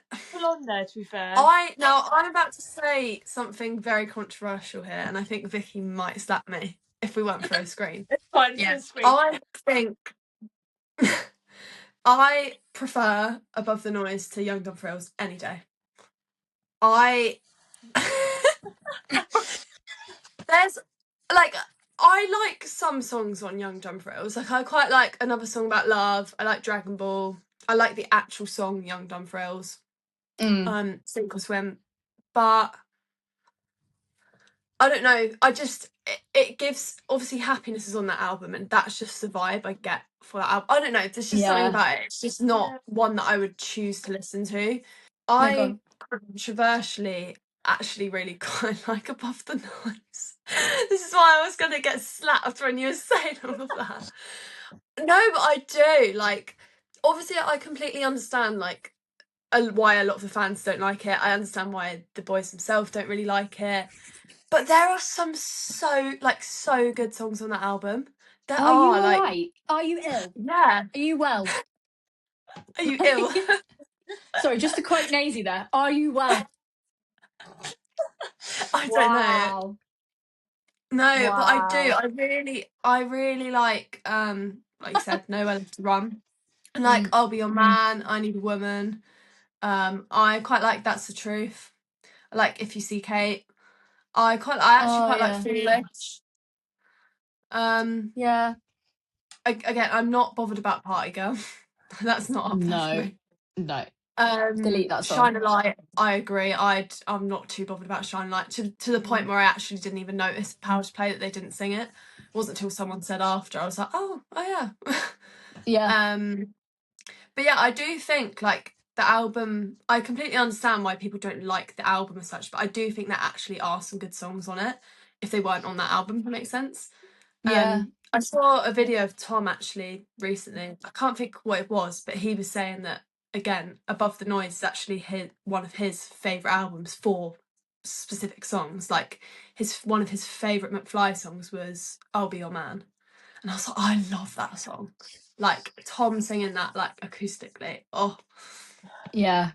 Speaker 3: there, to be fair.
Speaker 2: I'm about to say something very controversial here, and I think Vicky might slap me if we went for a screen.
Speaker 3: It's fine.
Speaker 2: Yeah,
Speaker 3: It's sweet.
Speaker 2: I think I prefer Above the Noise to Young Dumb Frills any day. There's like, I like some songs on Young Dumb Frills. Like, I quite like Another Song About Love. I like Dragon Ball. I like the actual song Young Dumb Frills. Sink or Swim. But I don't know. It gives, obviously, Happiness is on that album, and that's just the vibe I get for that album. I don't know. There's just something about it. It's just not one that I would choose to listen to. I controversially actually really quite like Above the Noise. This is why I was gonna get slapped when you were saying all of that. No, but I do. Like, obviously, I completely understand like why a lot of the fans don't like it. I understand why the boys themselves don't really like it. But there are some so good songs on that album. Are
Speaker 1: you alright? Are you ill?
Speaker 2: Yeah.
Speaker 1: Are you well?
Speaker 2: Are you ill?
Speaker 1: Sorry, just to quote Naisey there. Are you well?
Speaker 2: I don't know. No, but I do. I really like you said, Nowhere Left to Run. And like I'll Be Your Man, I Need a Woman. I quite like That's the Truth. I like If You See Kate. I actually quite like Foolish.
Speaker 1: Yeah.
Speaker 2: Again, I'm not bothered about Party Girl. That's not up there for me.
Speaker 1: No. Delete that song.
Speaker 2: Shine a Light, I agree. I'm not too bothered about Shine a Light to the point where I actually didn't even notice Power to Play that they didn't sing it. It wasn't until someone said after I was like, oh yeah.
Speaker 1: Yeah.
Speaker 2: But yeah, I do think like the album, I completely understand why people don't like the album as such, but I do think there actually are some good songs on it if they weren't on that album, if that makes sense.
Speaker 1: Yeah.
Speaker 2: I saw a video of Tom actually recently. I can't think what it was, but he was saying that again, Above the Noise is actually one of his favourite albums for specific songs. Like one of his favourite Mcfly songs was I'll Be Your Man. And I was like, I love that song. Like Tom singing that like acoustically. Oh.
Speaker 1: Yeah.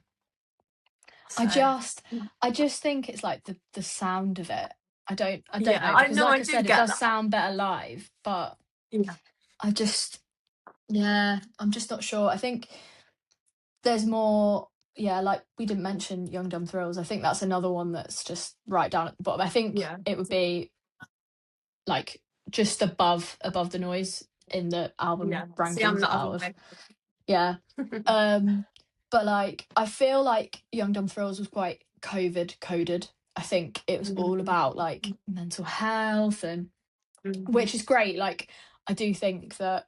Speaker 2: So,
Speaker 1: I just think it's like the sound of it. I don't know,
Speaker 2: I
Speaker 1: because
Speaker 2: know,
Speaker 1: like
Speaker 2: I
Speaker 1: I said, it does sound better live, but I'm just not sure. I think there's more, like we didn't mention Young Dumb Thrills. I think that's another one that's just right down at the bottom. I think it would be like just above the Noise in the album rankings out of but like I feel like Young Dumb Thrills was quite COVID coded. I think it was all about like mental health and which is great. Like I do think that,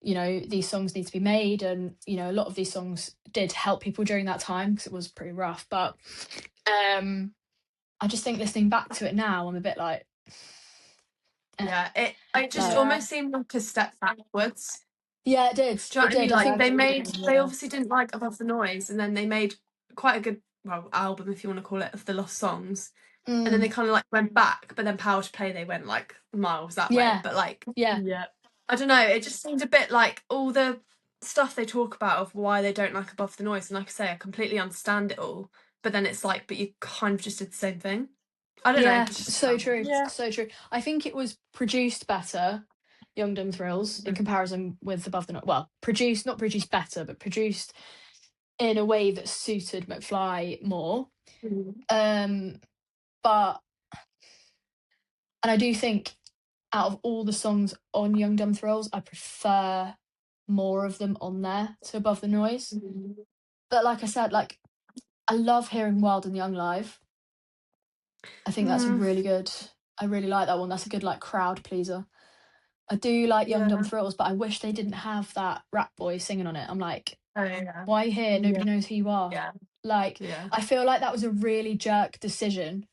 Speaker 1: you know, these songs need to be made, and you know, a lot of these songs did help people during that time because it was pretty rough. But I just think listening back to it now, I'm a bit like
Speaker 2: it just almost seemed like a step backwards.
Speaker 1: Yeah, it did.
Speaker 2: Do you know what I mean? Like
Speaker 1: I think
Speaker 2: they obviously didn't like Above the Noise, and then they made quite a good album, if you want to call it, of the lost songs.
Speaker 1: Mm.
Speaker 2: And then they kind of like went back, but then Power to Play they went like miles that way. But like
Speaker 1: yeah,
Speaker 2: I don't know, it just seemed a bit like all the stuff they talk about of why they don't like Above the Noise, and like I say, I completely understand it all, but then it's like, but you kind of just did the same thing. I don't know.
Speaker 1: yeah,
Speaker 2: It's just
Speaker 1: so true,
Speaker 3: Yeah.
Speaker 1: so true. I think it was produced better, Young Dumb Thrills, in comparison with Above the Noise. Well, not produced better, but produced in a way that suited Mcfly more. But and I do think out of all the songs on Young Dumb Thrills, I prefer more of them on there to Above the Noise. But like I said, like I love hearing Wild and Young live. I think that's really good. I really like that one. That's a good like crowd pleaser. I do like Young Dumb Thrills, but I wish they didn't have that rap boy singing on it. I'm like, why are you here? Nobody knows who you are. Like, I feel like that was a really jerk decision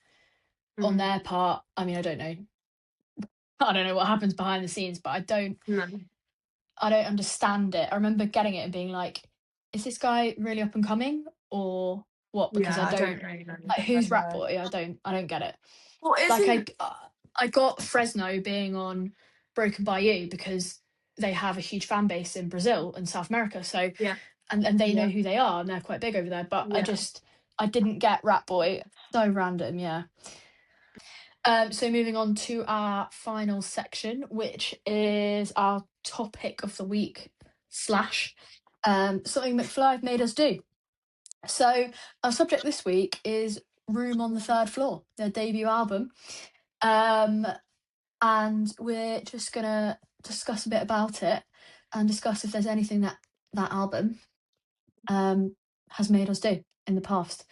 Speaker 1: on their part. I mean, I don't know what happens behind the scenes, but I don't understand it. I remember getting it and being like, is this guy really up and coming or what? Because I don't
Speaker 2: really know.
Speaker 1: like who's Rap Boy. I don't get it.
Speaker 2: Well,
Speaker 1: Like I got Fresno being on Broken by You because they have a huge fan base in Brazil and South America. So and they know who they are and they're quite big over there. But I didn't get Rat Boy. So random, yeah. So moving on to our final section, which is our topic of the week / something Mcfly made us do. So our subject this week is Room on the Third Floor, their debut album. And we're just gonna discuss a bit about it and discuss if there's anything that album has made us do in the past.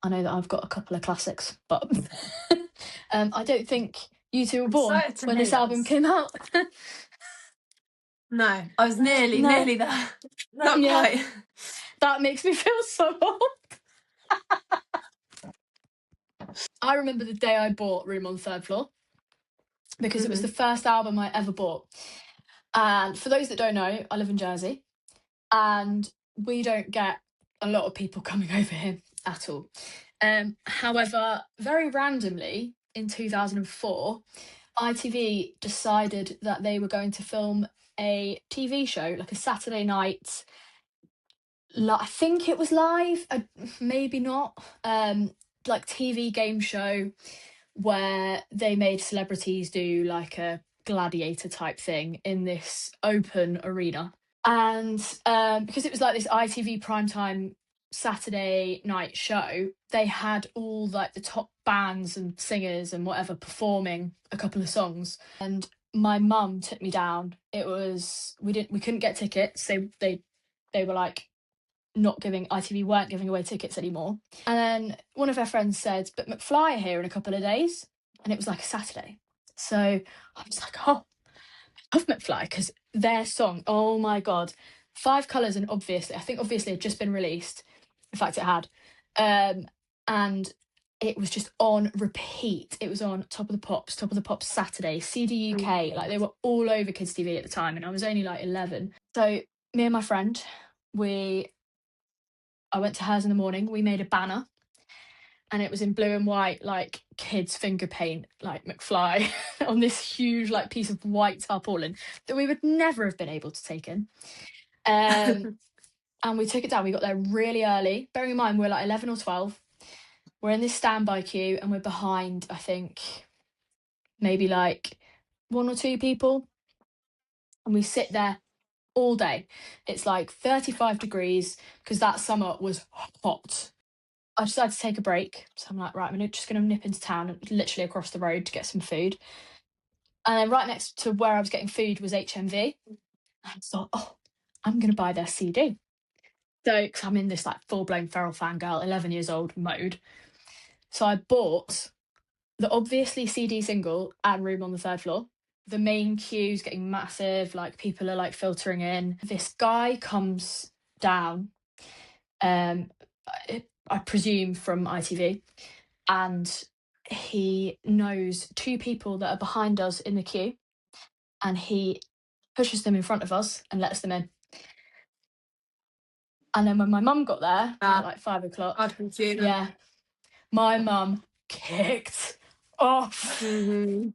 Speaker 1: I know that I've got a couple of classics, but I don't think you two were born when this album came out.
Speaker 2: No, I was nearly there. Not quite.
Speaker 1: That makes me feel so old. I remember the day I bought Room on the Third Floor because it was the first album I ever bought. And for those that don't know, I live in Jersey and we don't get a lot of people coming over here at all. However, very randomly in 2004, ITV decided that they were going to film a TV show, like a Saturday night, I think it was live, maybe not, like TV game show where they made celebrities do like a gladiator type thing in this open arena. And because it was like this ITV primetime Saturday night show, they had all like the top bands and singers and whatever performing a couple of songs. And my mum took me down. It was we couldn't get tickets. They were like ITV weren't giving away tickets anymore. And then one of her friends said, but Mcfly are here in a couple of days. And it was like a Saturday. So I was like, oh, I love Mcfly because their song, oh my God, Five Colours and Obviously had just been released. In fact, it had. And it was just on repeat. It was on Top of the Pops Saturday, CD UK. Like they were all over Kids TV at the time. And I was only like 11. So me and my friend, I went to hers in the morning. We made a banner and it was in blue and white, like kids finger paint, like Mcfly on this huge like piece of white tarpaulin that we would never have been able to take in. And we took it down. We got there really early. Bearing in mind, we're like 11 or 12. We're in this standby queue and we're behind, I think, maybe like one or two people. And we sit there all day. It's like 35 degrees because that summer was hot. I decided to take a break. So I'm like, right, I'm just going to nip into town, literally across the road to get some food. And then right next to where I was getting food was HMV. I thought, oh, I'm going to buy their CD. So, because I'm in this like full-blown feral fangirl, 11 years old mode. So I bought the Obviously CD single and Room on the Third Floor. The main queue's getting massive, like people are like filtering in. This guy comes down, I presume from ITV, and he knows two people that are behind us in the queue and he pushes them in front of us and lets them in. And then when my mum got there at like 5 o'clock,
Speaker 2: I'd been seeing them.
Speaker 1: yeah, my mum kicked off.
Speaker 2: Mm-hmm.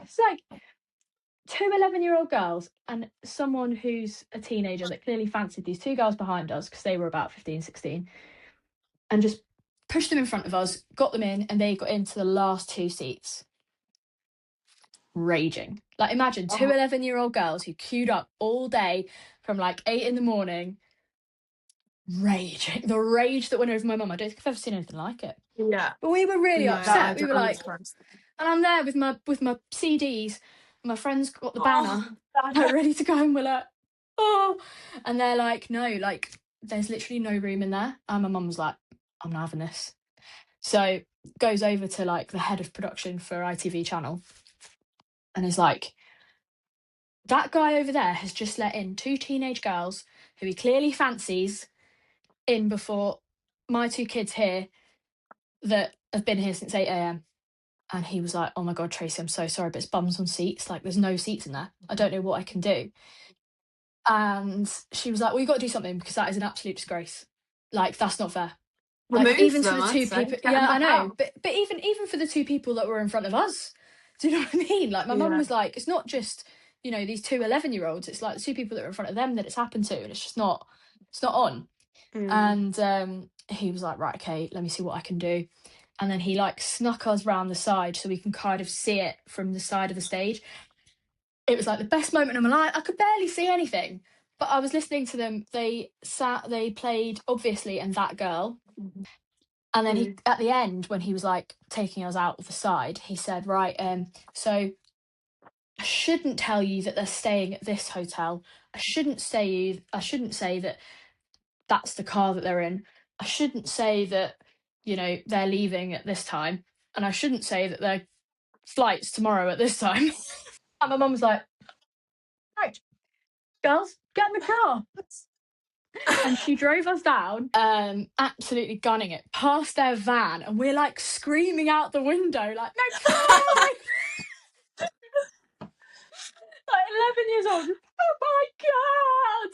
Speaker 1: It's like 2 11-year-old girls and someone who's a teenager that clearly fancied these 2 girls behind us because they were about 15, 16, and just pushed them in front of us, got them in, and they got into the last 2 seats. Raging. Like, imagine 2 11-year-old girls who queued up all day from like 8 in the morning, raging. The rage that went over my mum, I don't think I've ever seen anything like it.
Speaker 2: Yeah.
Speaker 1: But we were really upset. We were like,
Speaker 2: surprised.
Speaker 1: and I'm there with my CDs. My friend's got the banner, like, ready to go, and we're like, oh, and they're like, no, like, there's literally no room in there. And my mum was like, I'm not having this. So goes over to like the head of production for ITV channel, and is like, that guy over there has just let in 2 teenage girls who he clearly fancies in before my 2 kids here that have been here since 8 a.m. And he was like, oh my God, Tracy, I'm so sorry, but it's bums on seats. Like, there's no seats in there. I don't know what I can do. And she was like, well, you've got to do something because that is an absolute disgrace. Like, that's not fair. Like, even to the 2 people. Yeah, I know. But even for the 2 people that were in front of us. Do you know what I mean? Like, my mum was like, it's not just, you know, these 2 11-year-olds. It's like the 2 people that are in front of them that it's happened to. And it's just not, it's not on. And he was like, right, okay, let me see what I can do. And then he like snuck us round the side so we can kind of see it from the side of the stage. It was like the best moment of my life. I could barely see anything, but I was listening to them. They played Obviously and That Girl. And then he, at the end, when he was like taking us out of the side, he said, right, so I shouldn't tell you that they're staying at this hotel. I shouldn't say that that's the car that they're in. I shouldn't say that, you know, they're leaving at this time. And I shouldn't say that their flight's tomorrow at this time. And my mum was like, right, girls, get in the car. And she drove us down, absolutely gunning it, past their van. And we're like screaming out the window, like, McFly! Like 11 years old, oh my God!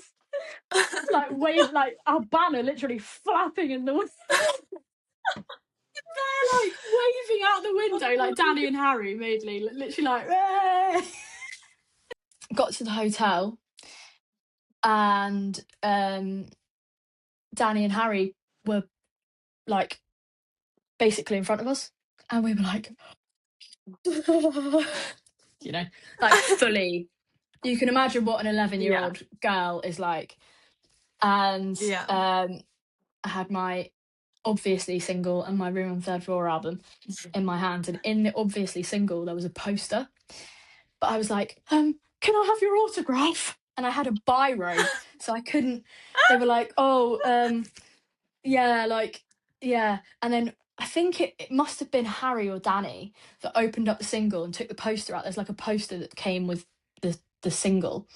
Speaker 1: Like, wave, like, our banner literally flapping in the wind. They're like waving out the window, like Danny and Harry, mainly, literally like, "Hey!" Got to the hotel, and Danny and Harry were like basically in front of us, and we were like, you know, like fully. You can imagine what an 11-year-old girl is like. And I had my Obviously single and my Room on the Third Floor album in my hand, and in the Obviously single there was a poster, but I was like, can I have your autograph? And I had a biro, so I couldn't. They were like, yeah, like, yeah. And then I think it must have been Harry or Danny that opened up the single and took the poster out. There's like a poster that came with the single,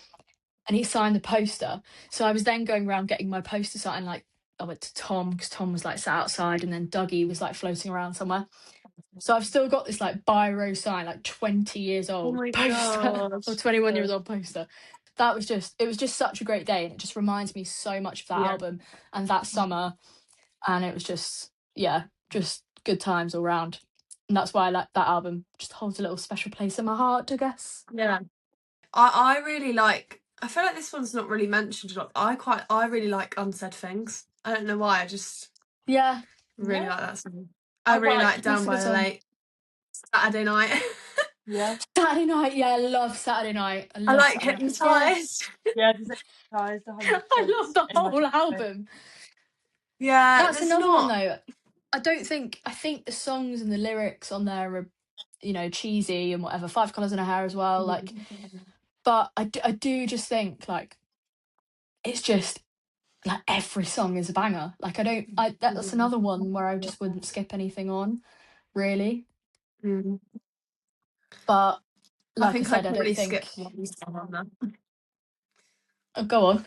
Speaker 1: and he signed the poster. So I was then going around getting my poster signed. Like, I went to Tom because Tom was like sat outside, and then Dougie was like floating around somewhere. So I've still got this like biro sign, like 20 years old poster or 21 years old poster. It was just such a great day, and it just reminds me so much of that album and that summer. And it was just good times all round. And that's why I like that album. Just holds a little special place in my heart, I guess.
Speaker 2: Yeah. I really like, I feel like this one's not really mentioned a lot. I really like Unsaid Things. I don't know why, I just really like that song. I really like Down by the Lake. Saturday Night.
Speaker 1: Saturday Night, I love Saturday Night.
Speaker 2: I like Hypnotised.
Speaker 3: Yeah, Hypnotised.
Speaker 1: I love the whole album.
Speaker 2: Yeah,
Speaker 1: that's another one though. I think the songs and the lyrics on there are, you know, cheesy and whatever. 5 Colours in Her Hair as well, like. But I do just think like it's just like every song is a banger. Like that's another one where I just wouldn't skip anything on, really. But like I said, I don't think.
Speaker 2: Skip one song on there.
Speaker 1: Oh, go on.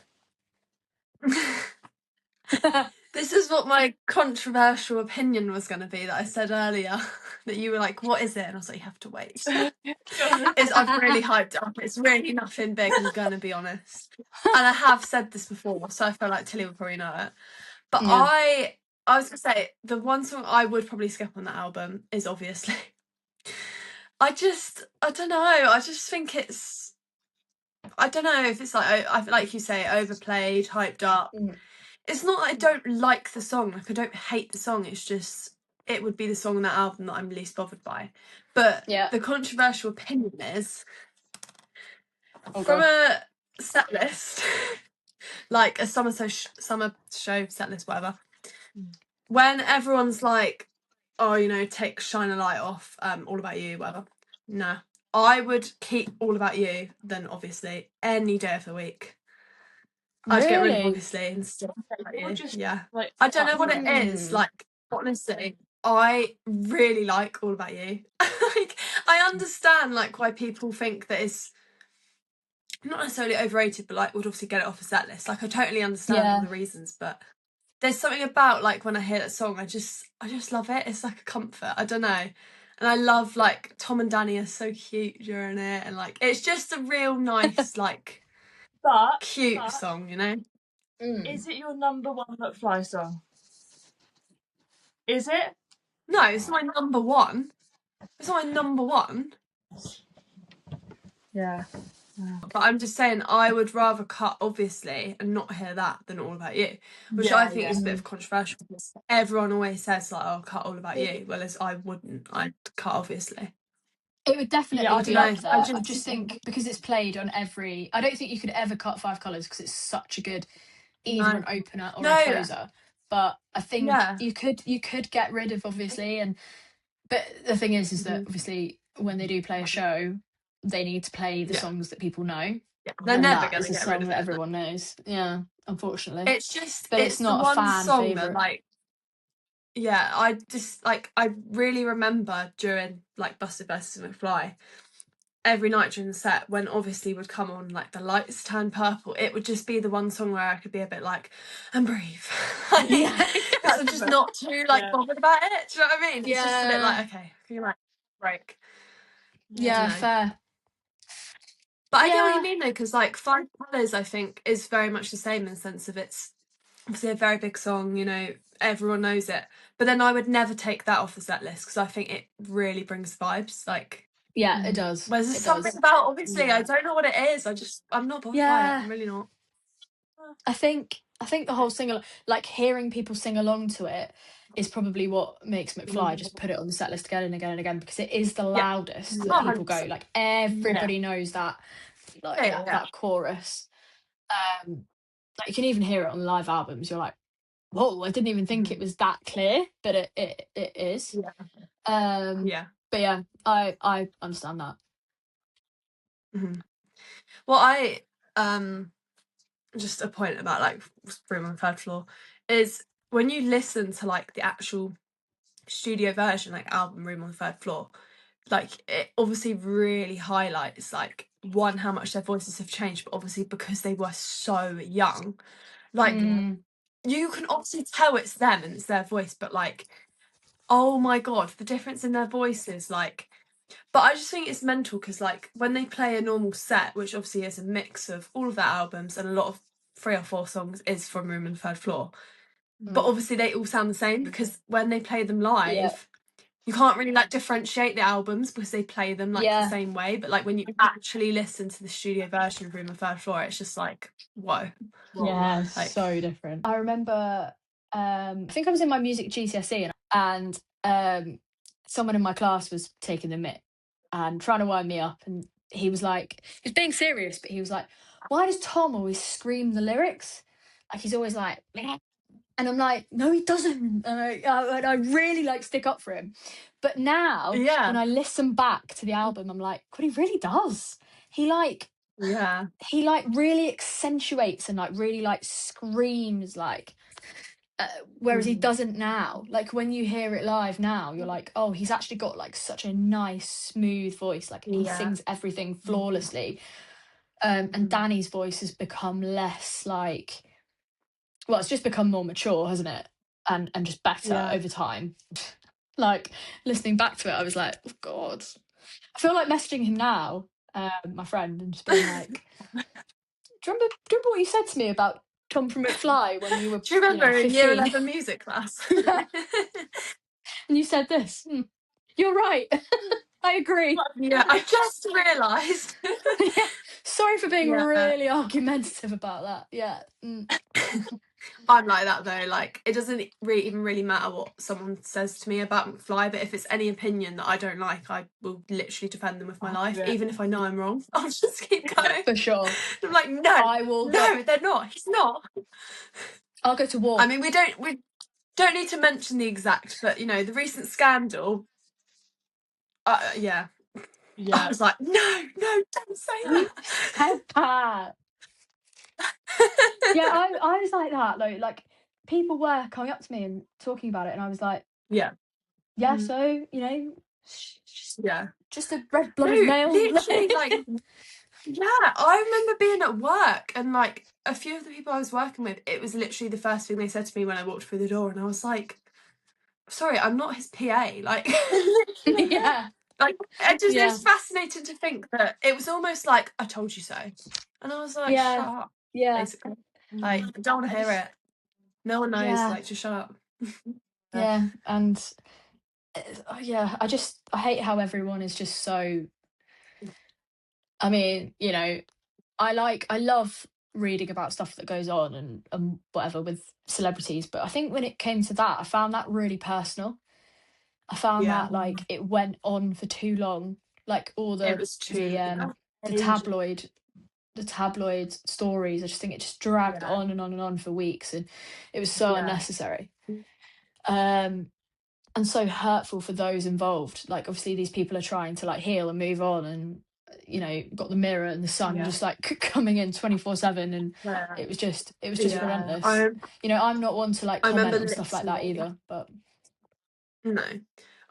Speaker 2: This is what my controversial opinion was going to be that I said earlier. That you were like, what is it? And I was like, you have to wait. I've really hyped it up. It's really nothing big, I'm going to be honest. And I have said this before, so I feel like Tilly would probably know it. But
Speaker 1: Yeah.
Speaker 2: I was going to say, the one song I would probably skip on that album is obviously... I don't know. I just think it's... I don't know if it's like you say, overplayed, hyped up. It's not that I don't like the song. Like, I don't hate the song. It's just... It would be the song on that album that I'm least bothered by. But the controversial opinion is... from a set list, like a summer show set list, whatever, when everyone's like, oh, you know, take Shine a Light off, All About You, whatever. Nah. I would keep All About You, then obviously, any day of the week. I'd get rid of obviously and still yeah.
Speaker 3: Like,
Speaker 2: I don't know what it is. Like, honestly, I really like All About You. Like, I understand like why people think that it's not necessarily overrated, but like would obviously get it off a set list. Like, I totally understand all the reasons, but there's something about like when I hear that song, I just love it. It's like a comfort. I don't know. And I love like Tom and Danny are so cute during it, and like it's just a real nice like cute song, you know.
Speaker 3: Is it your number one Mcfly song? Is it?
Speaker 2: No, it's my number one. It's not my number one.
Speaker 3: Yeah.
Speaker 2: But I'm just saying, I would rather cut, obviously, and not hear that than All About You, which I think is a bit of controversial. Everyone always says, like, oh, cut All About You. Whereas I wouldn't. I'd cut, obviously.
Speaker 1: It would definitely be up there.
Speaker 2: I
Speaker 1: just think because it's played on every... I don't think you could ever cut Five Colours because it's such a good either an opener or a closer. But I think you could get rid of, obviously, but the thing is that obviously when they do play a show, they need to play the songs that people know.
Speaker 2: Yeah, they're never going to
Speaker 1: get
Speaker 2: rid of
Speaker 1: that
Speaker 2: it.
Speaker 1: everyone knows. Yeah, unfortunately.
Speaker 2: It's just,
Speaker 1: but it's not a fan
Speaker 2: song
Speaker 1: favourite.
Speaker 2: that, like, yeah, I just like I really remember during like Busted vs McFly, every night during the set when obviously would come on like the lights turn purple, it would just be the one song where I could be a bit like, and breathe. I'm just not too like bothered about it. Do you know what I mean? It's just a bit like, okay, can you like break?
Speaker 1: Yeah, fair.
Speaker 2: But I get what you mean though, because like Five Colours I think is very much the same in the sense of it's obviously a very big song, you know, everyone knows it. But then I would never take that off the set list because I think it really brings vibes. Like,
Speaker 1: yeah, it does.
Speaker 2: Whereas there's something about, obviously, I don't know what it is. I'm not bothered by it. I'm really not.
Speaker 1: I think the whole sing, like hearing people sing along to it, is probably what makes Mcfly just put it on the set list again and again and again, because it is the loudest that people go. Like everybody knows that, like that chorus. Like you can even hear it on live albums. You're like, whoa! I didn't even think it was that clear, but it is. But yeah, I understand that.
Speaker 2: Well, I just a point about like Room on the Third Floor is when you listen to like the actual studio version, like album Room on the Third Floor, like it obviously really highlights like one, how much their voices have changed, but obviously because they were so young, like you can obviously tell it's them and it's their voice, but like, oh my god, the difference in their voices, like. But I just think it's mental because like when they play a normal set, which obviously is a mix of all of their albums and a lot of 3 or 4 songs is from Room on the Third Floor, but obviously they all sound the same because when they play them live, you can't really like differentiate the albums because they play them like the same way. But like when you actually listen to the studio version of Room on the Third Floor, it's just like, whoa.
Speaker 1: Yeah, like, so different. I remember, I think I was in my music GCSE and someone in my class was taking the mic and trying to wind me up, and he was being serious, but he was like, why does Tom always scream the lyrics? Like he's always like, and I'm like, no, he doesn't. And I really like stick up for him. But now, when I listen back to the album, I'm like, God, he really does. He really accentuates and like really like screams like, whereas he doesn't now. Like when you hear it live now, you're like, oh, he's actually got like such a nice, smooth voice. Like he sings everything flawlessly. And Danny's voice has become less like well, it's just become more mature, hasn't it? And just better over time. Like, listening back to it, I was like, oh God. I feel like messaging him now, my friend, and just being like, do you remember what you said to me about Tom from Mcfly when you were,
Speaker 2: Do you remember in
Speaker 1: 15?
Speaker 2: year 11 music class?
Speaker 1: Yeah. And you said this. You're right. I agree.
Speaker 2: Yeah, I just realised.
Speaker 1: Yeah. Sorry for being really argumentative about that. Yeah.
Speaker 2: I'm like that though. Like, it doesn't even really matter what someone says to me about Mcfly, but if it's any opinion that I don't like, I will literally defend them with my life, even if I know I'm wrong. I'll just keep going.
Speaker 1: For sure.
Speaker 2: I'm like, no, they're not. He's not.
Speaker 1: I'll go to war.
Speaker 2: I mean, we don't need to mention the exact, but the recent scandal. Yeah. I was like, no, don't say that.
Speaker 1: Said that. Yeah, I was like that though. Like, people were coming up to me and talking about it, and I was like,
Speaker 2: yeah.
Speaker 1: So just a red-blooded male.
Speaker 2: Literally, like, yeah. I remember being at work, and like a few of the people I was working with, it was literally the first thing they said to me when I walked through the door, and I was like, sorry, I'm not his PA. Like,
Speaker 1: yeah.
Speaker 2: Like, it's fascinating to think that it was almost like, I told you so. And I was like, shut up.
Speaker 1: Yeah.
Speaker 2: Basically. Like, I don't want to hear it. No one knows, like, just shut up.
Speaker 1: Yeah. And I hate how everyone is just so, I mean, I love reading about stuff that goes on and whatever with celebrities, but I think when it came to that, I found that really personal. I found that like it went on for too long, like all the tabloid stories. I just think it just dragged on and on and on for weeks, and it was so unnecessary, and so hurtful for those involved. Like, obviously these people are trying to like heal and move on, and got the mirror and the sun just like coming in 24/7, and it was just relentless. I'm not one to like comment on stuff like that either, but
Speaker 2: no.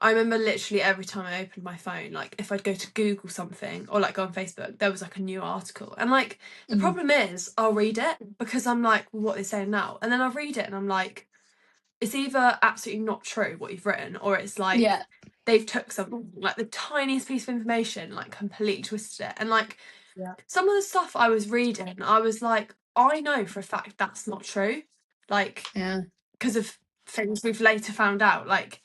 Speaker 2: I remember literally every time I opened my phone, like if I'd go to Google something or like go on Facebook, there was like a new article. And like the problem is I'll read it because I'm like, well, what are they saying now? And then I'll read it and I'm like, it's either absolutely not true what you've written, or it's like they've took something, like the tiniest piece of information, like completely twisted it. And like some of the stuff I was reading, I was like, I know for a fact that's not true. Like, because of things we've later found out. Like,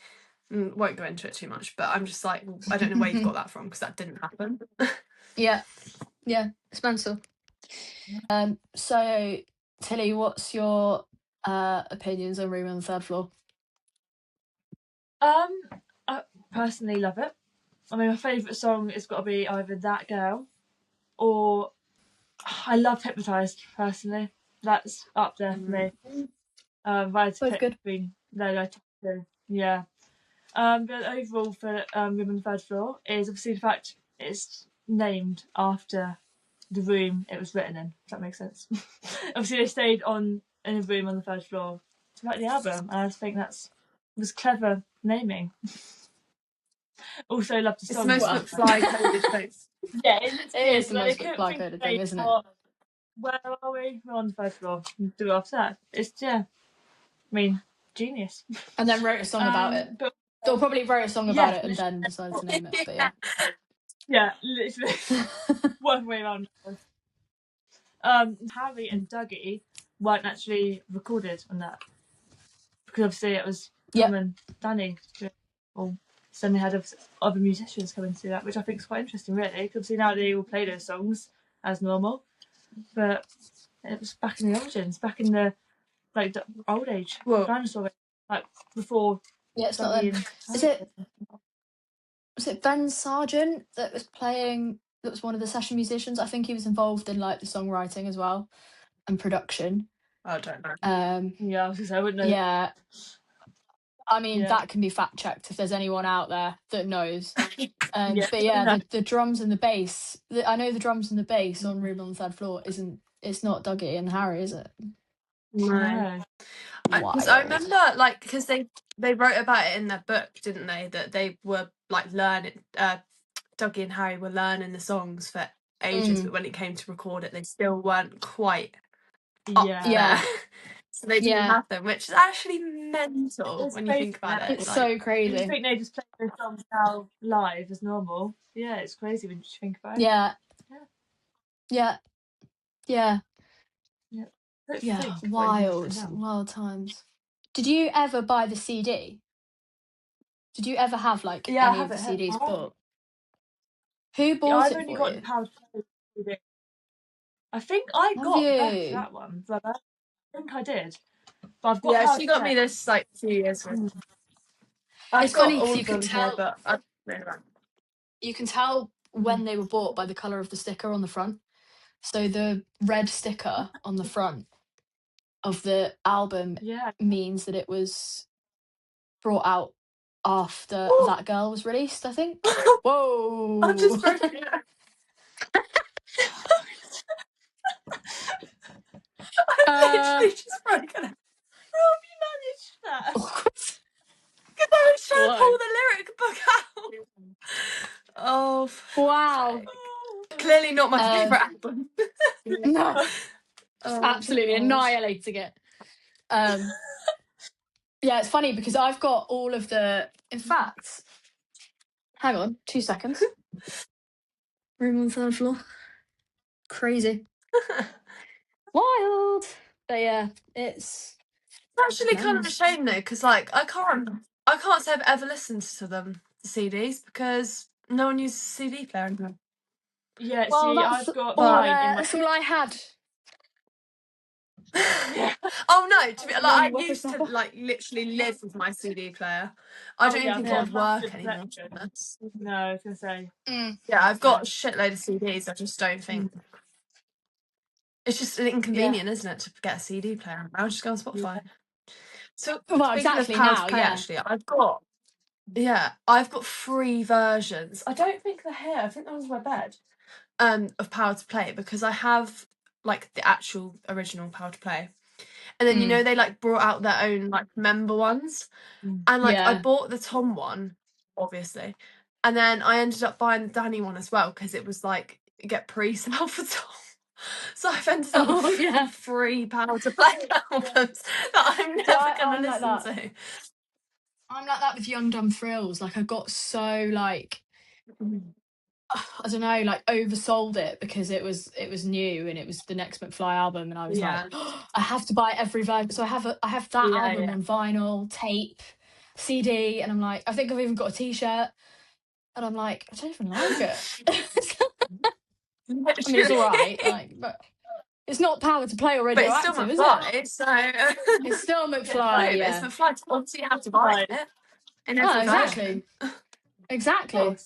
Speaker 2: won't go into it too much, but I'm just like, well, I don't know where you've got that from, because that didn't happen.
Speaker 1: yeah, it's mental. So Tilly, what's your opinions on Room on the Third Floor?
Speaker 3: I personally love it. I mean, my favourite song has got to be either That Girl or I love Hypnotised, personally. That's up there for me. Both good. Yeah. But overall for Room on the Third Floor is obviously the fact it's named after the room it was written in, if that makes sense. Obviously they stayed in a room on the third floor to write the album, and I think was clever naming. Also love the song.
Speaker 2: It's the most Mcfly coded thing.
Speaker 3: Yeah, it is
Speaker 1: the most Mcfly coded thing, isn't it?
Speaker 3: Where are we? We're on the third floor. Do it after that. It's I mean, genius.
Speaker 1: And then wrote a song about it. They'll probably wrote a song about it and then decided to name it. But
Speaker 3: yeah, literally. One way around. Harry and Dougie weren't actually recorded on that, because obviously it was Tom and Danny. So they had other musicians coming to that, which I think is quite interesting, really. Because obviously now they all play those songs as normal, but it was back in the origins, back in the the old age, dinosaur, like before.
Speaker 1: Yeah, it's not them. Was it Ben Sargent that was playing? That was one of the session musicians. I think he was involved in like the songwriting as well and production.
Speaker 2: I don't know.
Speaker 3: Yeah, I was gonna say I wouldn't know.
Speaker 1: Yeah. I mean, that can be fact checked if there's anyone out there that knows. But the drums and the bass. I know the drums and the bass on Room on the Third Floor it's not Dougie and Harry, is it?
Speaker 2: No. I remember, like, because they wrote about it in their book, didn't they? That they were like learning. Dougie and Harry were learning the songs for ages, but when it came to record it, they still weren't quite up there. so they didn't have them, which is actually mental
Speaker 3: It's
Speaker 2: when you think about it.
Speaker 1: It's
Speaker 2: Like,
Speaker 1: so
Speaker 3: You
Speaker 1: crazy.
Speaker 3: think they just play those songs now live as normal? Yeah, it's crazy when you think about it.
Speaker 1: Yeah. Wild times. Did you ever buy the CD? Did you ever have like
Speaker 2: yeah, I
Speaker 1: any
Speaker 2: have
Speaker 1: of the
Speaker 2: it here.
Speaker 1: CDs bought? Who bought
Speaker 3: I've
Speaker 1: it
Speaker 3: only
Speaker 1: for
Speaker 3: got
Speaker 1: you?
Speaker 3: the Power to Play CD. I think I
Speaker 1: Have
Speaker 3: got Beth
Speaker 1: you?
Speaker 3: that one, but I think I did. But I've got
Speaker 2: Yeah,
Speaker 3: Power
Speaker 2: she
Speaker 3: to
Speaker 2: got
Speaker 3: Play.
Speaker 2: me this like 2 years ago. I've
Speaker 1: It's
Speaker 2: got
Speaker 1: funny because
Speaker 2: all
Speaker 1: you
Speaker 2: of
Speaker 1: can
Speaker 2: them here,
Speaker 1: tell.
Speaker 2: but
Speaker 1: You can tell when they were bought by the color of the sticker on the front. So the red sticker on the front of the album
Speaker 3: Yeah.
Speaker 1: means that it was brought out after That Girl was released, I think. Whoa!
Speaker 2: I've just broken it. I've literally just broken it.
Speaker 3: How have you managed that?
Speaker 2: Because I was trying to
Speaker 1: Whoa.
Speaker 2: pull the lyric book out. Oh,
Speaker 1: Wow.
Speaker 2: clearly not my favourite album.
Speaker 1: No,
Speaker 2: Oh,
Speaker 1: absolutely
Speaker 2: gosh.
Speaker 1: annihilating it. Yeah, it's funny because I've got all of the. In fact, hang on, 2 seconds. Room on the third floor. Crazy. Wild. But yeah, it's
Speaker 2: actually kind of a shame though, because like I can't say I've ever listened to them, the CDs, because no one uses a CD player anymore.
Speaker 3: Yeah,
Speaker 1: well,
Speaker 3: see,
Speaker 1: that's
Speaker 3: I've got
Speaker 1: all.
Speaker 3: mine in my.
Speaker 1: That's all I had.
Speaker 2: Oh no, to be, like I
Speaker 1: One
Speaker 2: used to
Speaker 1: record
Speaker 2: like literally live with my CD player. I don't even
Speaker 3: I've
Speaker 2: think
Speaker 3: got
Speaker 2: it
Speaker 3: a
Speaker 2: would work
Speaker 3: massive
Speaker 2: anymore.
Speaker 3: collection. No, I was gonna say.
Speaker 2: Yeah, I've got a shitload of CDs. I just don't think it's just an inconvenient, isn't it, to get a CD player? I'll just go on Spotify. So
Speaker 1: Well,
Speaker 2: speaking of
Speaker 1: exactly
Speaker 2: Power to
Speaker 1: now,
Speaker 2: Play,
Speaker 1: yeah.
Speaker 2: actually, I've got 3 versions. I don't think they're here. I think they're on my bed. Of Power to Play, because I have like the actual original Power to Play, and then you know they like brought out their own like member ones, and like I
Speaker 1: Yeah.
Speaker 2: bought the Tom one, obviously, and then I ended up buying the Danny one as well because it was like you get pre-sale for Tom. So I've ended up with 3 Power to Play albums that I'm never gonna listen to.
Speaker 1: I'm like that with Young Dumb Thrills. Like I got so like I don't know, like oversold it because it was new and it was the next Mcfly album, and I was like, I have to buy every version. So I have that album on vinyl, tape, CD, and I'm like, I think I've even got a T-shirt, and I'm like, I don't even like it. I mean, it's all right, like, but it's not Power to Play or
Speaker 2: But it's still
Speaker 1: Radioactive, is
Speaker 2: McFly,
Speaker 1: it?
Speaker 2: so
Speaker 1: It's still McFly,
Speaker 2: no, but it's McFly. Obviously, you have to buy it in every version.
Speaker 1: Exactly.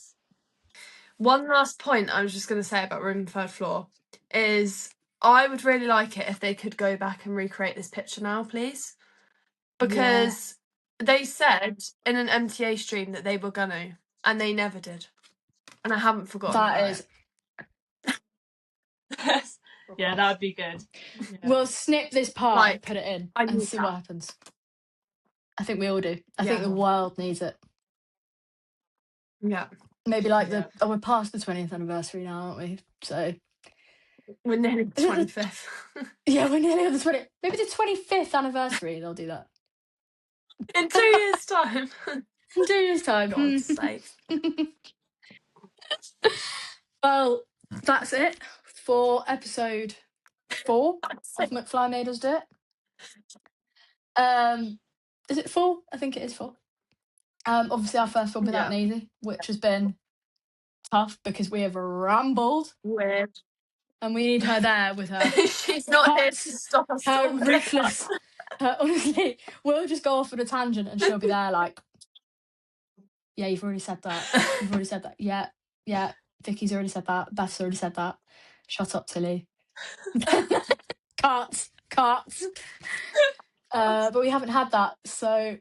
Speaker 2: One last point I was just going to say about Room on the Third Floor is I would really like it if they could go back and recreate this picture now, please. Because they said in an MTA stream that they were going to, and they never did. And I haven't forgotten about it.
Speaker 3: Yeah, that would be good. Yeah.
Speaker 1: We'll snip this part
Speaker 2: Like,
Speaker 1: and put it in
Speaker 2: I
Speaker 1: and
Speaker 2: need
Speaker 1: see
Speaker 2: that.
Speaker 1: what happens. I think we all do. I
Speaker 2: Yeah.
Speaker 1: think the world needs it.
Speaker 2: Yeah.
Speaker 1: Maybe like we're past the 20th anniversary now, aren't we? So
Speaker 2: We're nearly the 25th.
Speaker 1: yeah, we're nearly on the 20th. Maybe the 25th anniversary, they'll do that.
Speaker 2: In 2 years' time.
Speaker 1: In 2 years' time.
Speaker 2: God's sake.
Speaker 1: Well, that's it for episode 4 of McFly Made Us Do It. Is it 4? I think it is 4. Obviously our first one without Naisey, which has been tough because we have rambled.
Speaker 2: Weird.
Speaker 1: And we need her there with her.
Speaker 2: She's not here to stop us.
Speaker 1: Her ruthless. Honestly, we'll just go off on a tangent and she'll be there like, yeah, you've already said that. You've already said that. Yeah. Vicky's already said that. Beth's already said that. Shut up, Tilly. Carts. But we haven't had that, so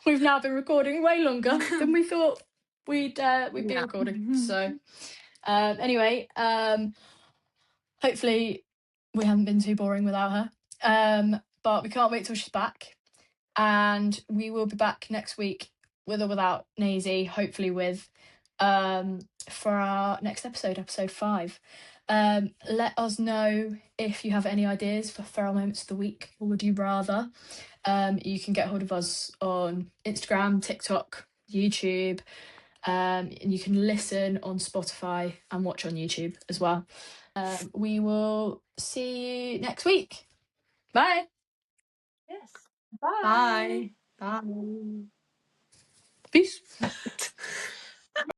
Speaker 1: we've now been recording way longer than we thought we'd be recording. So anyway, hopefully we haven't been too boring without her. But we can't wait till she's back, and we will be back next week with or without Naisey, hopefully with for our next episode 5. Let us know if you have any ideas for feral moments of the week, or would you rather. You can get hold of us on Instagram, TikTok, YouTube, and you can listen on Spotify and watch on YouTube as well. We will see you next week. Bye.
Speaker 3: Yes.
Speaker 2: Bye. Bye.
Speaker 1: Peace.